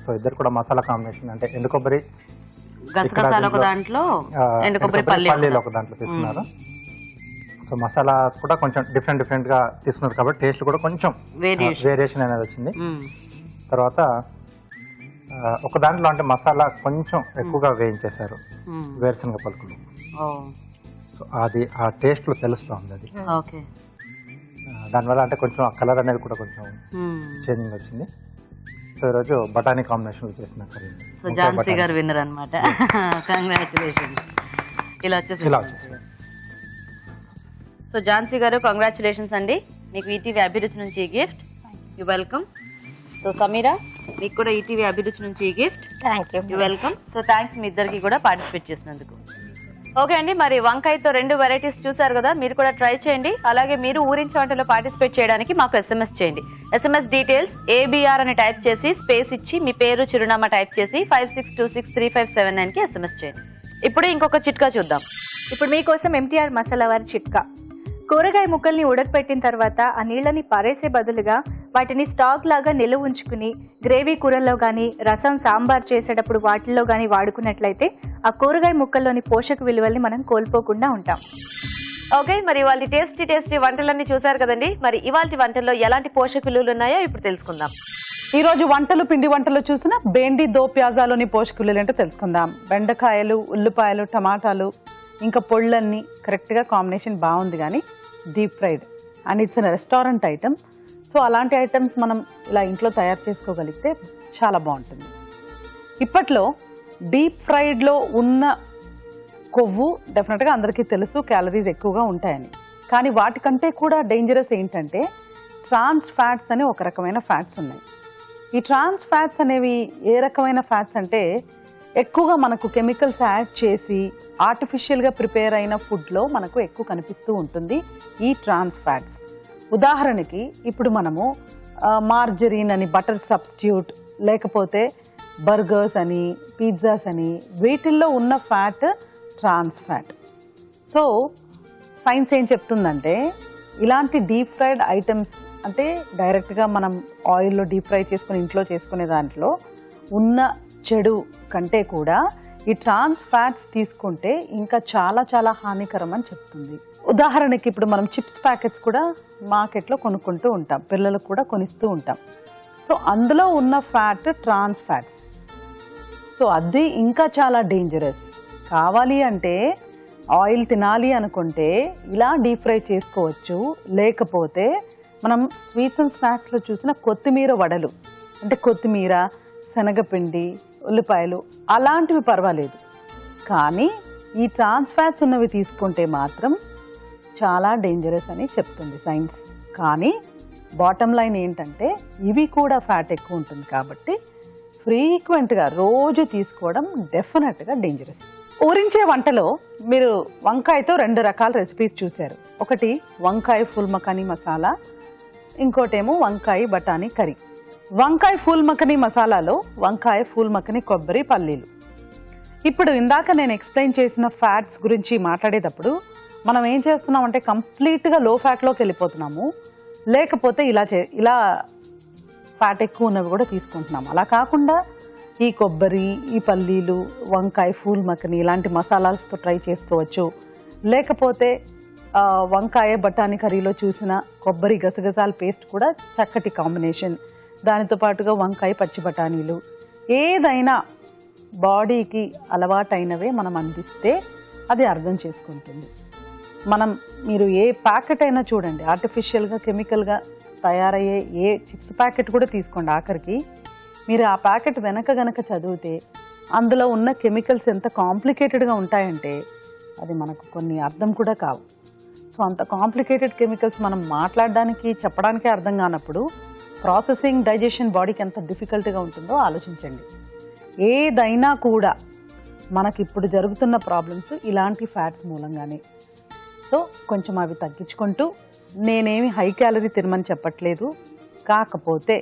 సో ఇద్దరు కూడా మసాలా కాంబినేషన్, అంటే ఎండు కొబ్బరి, గసగసాలు ఒక దాంట్లో, ఎండు కొబ్బరి పల్లీలు ఒక దాంట్లో తీసుకున్నారు. సో మసాలా కూడా కొంచెం డిఫరెంట్ గా తీసుకున్నారు కాబట్టి టేస్ట్ కూడా కొంచెం వేరియేషన్ అనేది వచ్చింది. తర్వాత ఒక దాంట్లో అంటే మసాలా కొంచెం ఎక్కువగా వేయించేశారు, వేరుశనగ పలుకులు. సో అది ఆ టేస్ట్ లో తెలుస్తూ ఉంది అది. దానివల్ల అంటే కొంచెం కలర్ అనేది కూడా కొంచెం చేంజింగ్ వచ్చింది. సో ఈరోజు బఠానీ కాంబినేషన్ చేసిన కర్రీ. సో ఝాన్సీ గారు విన్నర్ అన్నమాట. కంగ్రాచులేషన్స్. ఇలా వచ్చేసి. సో ఝాన్సీ గారు, కంగ్రాచులేషన్స్ అండి, మీకు ఈటీవీ అభిరుచి నుంచి gift. You welcome. So Sameera, మీకు కూడా ఈటీవీ అభిరుచి నుంచి ఈ gift. Thank you. You welcome. So thanks మీ ఇద్దరికి కూడా పార్టిసిపేట్ చేసినందుకు. ఓకే అండి, మరి వంకాయతో 2 వెరైటీస్ చూసారు కదా, మీరు కూడా ట్రై చేయండి. అలాగే మీరు ఊరించే వంటలో పార్టిసిపేట్ చేయడానికి మాకు SMS చేయండి. SMS డీటెయిల్స్ ABR అని టైప్ చేసి స్పేస్ ఇచ్చి మీ పేరు చిరునామా టైప్ చేసి 56263579 కి SMS చేయండి. ఇప్పుడు ఇంకొక చిట్కా చూద్దాం. ఇప్పుడు మీకోసం MTR మసాలా వారి చిట్కా. కూరగాయ ముక్కల్ని ఉడకపెట్టిన తర్వాత ఆ నీళ్ళని పారేసే బదులుగా వాటిని స్టాక్ లాగా నిలువ ఉంచుకుని గ్రేవీ కూరల్లో గానీ రసం సాంబార్ చేసేటప్పుడు వాటిల్లో గానీ వాడుకున్నట్లయితే ఆ కూరగాయ ముక్కల్లోని పోషక విలువల్ని మనం కోల్పోకుండా ఉంటాం. ఓకే, మరి ఇవాళ టేస్టీ వంటలన్నీ చూసారు కదండి. మరి ఇవాళ వంటల్లో ఎలాంటి పోషక విలువలు ఉన్నాయో ఇప్పుడు తెలుసుకుందాం. ఈ రోజు పిండి వంటలు చూసిన బెండి దో ప్యాజాలోని పోషక విలువలు ఏంటో తెలుసుకుందాం. బెండకాయలు, ఉల్లిపాయలు, టమాటాలు, ఇంకా పొళ్ళన్నీ కరెక్ట్గా కాంబినేషన్ బాగుంది. కానీ deep fried and it's restaurant item. So అలాంటి ఐటమ్స్ మనం ఇలా ఇంట్లో తయారు చేసుకోగలిగితే చాలా బాగుంటుంది. ఇప్పట్లో డీప్ ఫ్రైడ్లో ఉన్న కొవ్వు డెఫినెట్గా అందరికీ తెలుసు, క్యాలరీస్ ఎక్కువగా ఉంటాయని. కానీ వాటికంటే కూడా డేంజరస్ ఏంటంటే ట్రాన్స్ ఫ్యాట్స్ అని ఒక రకమైన ఫ్యాట్స్ ఉన్నాయి. ఈ ట్రాన్స్ ఫ్యాట్స్ అనేవి ఏ రకమైన ఫ్యాట్స్ అంటే ఎక్కువగా మనకు కెమికల్స్ యాడ్ చేసి ఆర్టిఫిషియల్గా ప్రిపేర్ అయిన ఫుడ్లో మనకు ఎక్కువ కనిపిస్తూ ఉంటుంది ఈ ట్రాన్స్ ఫ్యాట్స్. ఉదాహరణకి ఇప్పుడు మనము మార్జరీన్ అని బటర్ సబ్స్టిట్యూట్, లేకపోతే బర్గర్స్ అని, పిజ్జాస్ అని, వీటిల్లో ఉన్న fat trans fat. So science ఏం చెప్తుందంటే ఇలాంటి డీప్ ఫ్రైడ్ ఐటమ్స్ అంటే డైరెక్ట్గా మనం ఆయిల్లో డీప్ ఫ్రై చేసుకుని ఇంట్లో చేసుకునే దాంట్లో ఉన్న చెడు కంటే కూడా ఈ ట్రాన్స్ ఫ్యాట్స్ తీసుకుంటే ఇంకా చాలా చాలా హానికరం అని చెప్తుంది. ఉదాహరణకి ఇప్పుడు మనం చిప్స్ ప్యాకెట్స్ కూడా మార్కెట్లో కొనుక్కుంటూ ఉంటాం, పిల్లలకు కూడా కొనిస్తూ ఉంటాం. సో అందులో ఉన్న ఫ్యాట్ ట్రాన్స్ ఫ్యాట్స్. సో అది ఇంకా చాలా డేంజరస్. కావాలి అంటే ఆయిల్ తినాలి అనుకుంటే ఇలా డీప్ ఫ్రై చేసుకోవచ్చు. లేకపోతే మనం స్వీట్స్ అండ్ స్నాక్స్లో చూసిన కొత్తిమీర వడలు అంటే కొత్తిమీర, శనగపిండి, ఉల్లిపాయలు అలాంటివి పర్వాలేదు. కానీ ఈ ట్రాన్స్ ఫ్యాట్స్ ఉన్నవి తీసుకుంటే మాత్రం చాలా డేంజరస్ అని చెప్తుంది సైన్స్. కానీ బాటమ్ లైన్ ఏంటంటే ఇవి కూడా ఫ్యాట్ ఎక్కువ ఉంటుంది కాబట్టి ఫ్రీక్వెంట్గా రోజు తీసుకోవడం డెఫినెట్గా డేంజరస్. ఊరించే వంటలో మీరు వంకాయతో 2 రకాల రెసిపీస్ చూశారు. ఒకటి వంకాయ ఫుల్ మఖానీ మసాలా, ఇంకోటేమో వంకాయ బఠానీ కర్రీ. వంకాయ ఫూల్ మఖనీ మసాలాలో వంకాయ ఫూల్ మఖనీ కొబ్బరి, పల్లీలు. ఇప్పుడు ఇందాక నేను ఎక్స్ప్లెయిన్ చేసిన ఫ్యాట్స్ గురించి మాట్లాడేటప్పుడు మనం ఏం చేస్తున్నాం అంటే కంప్లీట్గా లో ఫ్యాట్లోకి వెళ్ళిపోతున్నాము. లేకపోతే ఇలా ఫ్యాట్ ఎక్కువ ఉన్నవి కూడా తీసుకుంటున్నాము. అలా కాకుండా ఈ కొబ్బరి, ఈ పల్లీలు, వంకాయ ఫూల్ మఖనీ ఇలాంటి మసాలాలతో ట్రై చేసుకోవచ్చు. లేకపోతే వంకాయ బఠానీ కర్రీలో చూసిన కొబ్బరి గసగసాల పేస్ట్ కూడా చక్కటి కాంబినేషన్. దానితో పాటుగా వంకాయ పచ్చి బఠానీలు, ఏదైనా బాడీకి అలవాటైనవే మనం అందిస్తే అది అర్థం చేసుకుంటుంది. మీరు ఏ ప్యాకెట్ అయినా చూడండి, ఆర్టిఫిషియల్గా కెమికల్గా తయారయ్యే ఏ చిప్స్ ప్యాకెట్ కూడా తీసుకోండి, ఆఖరికి మీరు ఆ ప్యాకెట్ గనక చదివితే అందులో ఉన్న కెమికల్స్ ఎంత కాంప్లికేటెడ్గా ఉంటాయంటే అది మనకు కొన్ని అర్థం కూడా కావు. సో అంత కాంప్లికేటెడ్ కెమికల్స్ మనం మాట్లాడడానికి చెప్పడానికే అర్థం కానప్పుడు ప్రాసెసింగ్, డైజెషన్ బాడీకి ఎంత డిఫికల్ట్గా ఉంటుందో ఆలోచించండి. ఏదైనా కూడా మనకి ఇప్పుడు జరుగుతున్న ప్రాబ్లమ్స్ ఇలాంటి ఫ్యాట్స్ మూలంగానే. సో కొంచెం అవి తగ్గించుకుంటూ, నేనేమి హై క్యాలరీ తినమని చెప్పట్లేదు, కాకపోతే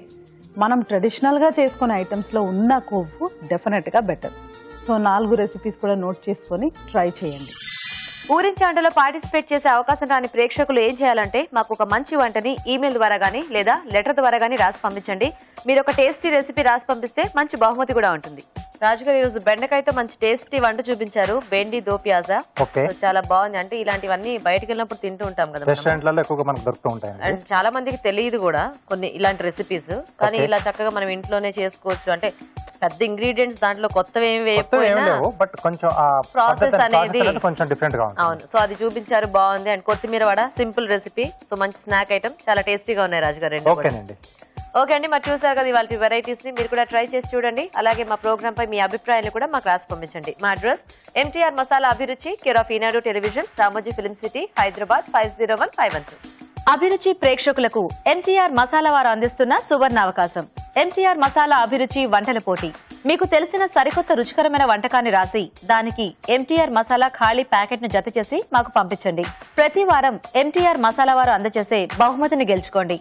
మనం ట్రెడిషనల్గా చేసుకునే ఐటమ్స్లో ఉన్న కొవ్వు డెఫినెట్గా బెటర్. సో 4 రెసిపీస్ కూడా నోట్ చేసుకొని ట్రై చేయండి. ఊరించే వంటలో పార్టిసిపేట్ చేసే అవకాశం రాని ప్రేక్షకులు ఏం చేయాలంటే మాకు ఒక మంచి వంటని ఈమెయిల్ ద్వారా గానీ లేదా లెటర్ ద్వారా గానీ రాసి పంపించండి. మీరు ఒక టేస్టీ రెసిపీ రాసి పంపిస్తే మంచి బహుమతి కూడా ఉంటుంది. రాజుగారు ఈరోజు బెండకాయతో మంచి టేస్టీ వంట చూపించారు, బెండి దో ప్యాజా. చాలా బాగుంది. అంటే ఇలాంటివన్నీ బయటకు వెళ్ళినప్పుడు తింటూ ఉంటాం కదా, రెస్టారెంట్లలో ఎక్కువగా మనకు దొరుకుతూ ఉంటాయి. అండ్ చాలా మందికి తెలియదు కూడా కొన్ని ఇలాంటి రెసిపీస్. కానీ ఇలా చక్కగా మనం ఇంట్లోనే చేసుకోవచ్చు. అంటే పెద్ద ఇంగ్రీడియంట్స్ దాంట్లో కొత్తవి ఏమి వేయకపోయినా బట్ కొంచెం ప్రాసెస్ అనేది కొంచెం డిఫరెంట్ గా ఉంటుంది. అవును, సో అది చూపించారు, బాగుంది. అండ్ కొత్తిమీర వడ సింపుల్ రెసిపీ, సో మంచి స్నాక్ ఐటమ్, చాలా టేస్టీగా ఉన్నాయి రాజుగారు. ఓకే అండి, మరి చూసారు కదా ఇవాళ వెరైటీస్ ని, మీరు కూడా ట్రై చేసి చూడండి. అలాగే మా ప్రోగ్రామ్ పై మీ అభిప్రాయాలు కూడా మాకు రాసి పంపించండి. మా అడ్రస్ MTR మసాలా అభిరుచి, care of Eenadu television, Ramoji film city, Hyderabad 501512. అభిరుచి ప్రేక్షకులకు ఎంటీఆర్ మసాలా వారు అందిస్తున్న సువర్ణ అవకాశం. ఎంటీఆర్ మసాలా అభిరుచి వంటల పోటీ. మీకు తెలిసిన సరికొత్త రుచికరమైన వంటకాన్ని రాసి దానికి ఎంటీఆర్ మసాలా ఖాళీ ప్యాకెట్ ను జత చేసి మాకు పంపించండి. ప్రతి వారం ఎంటీఆర్ మసాలా వారు అందజేసే బహుమతిని గెలుచుకోండి.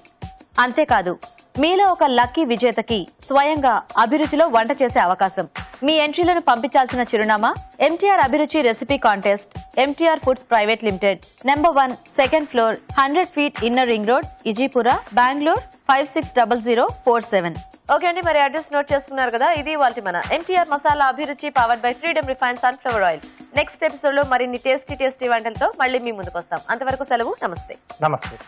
అంతేకాదు మీలో ఒక లక్కీ విజేతకి స్వయంగా అభిరుచిలో వంట చేసే అవకాశం. మీ ఎంట్రీలను పంపించాల్సిన చిరునామా MTR Abhiruchi recipe contest, MTR foods private limited, number 1, second floor, 100 feet inner ring road, Ejipura, Bengaluru 560047. Okay అండి, మరి అడ్రస్ నోట్ చేసుకున్నారు కదా. ఇది వాళ్ళ మన ఎంటీఆర్ మసాలా అభిరుచి powered by freedom refine sunflower oil. Next episode లో మరిన్ని టేస్టీ వంటలతో మళ్ళీ మీ ముందుకు వస్తాం. అంతవరకు సెలవు. నమస్తే. నమస్తే.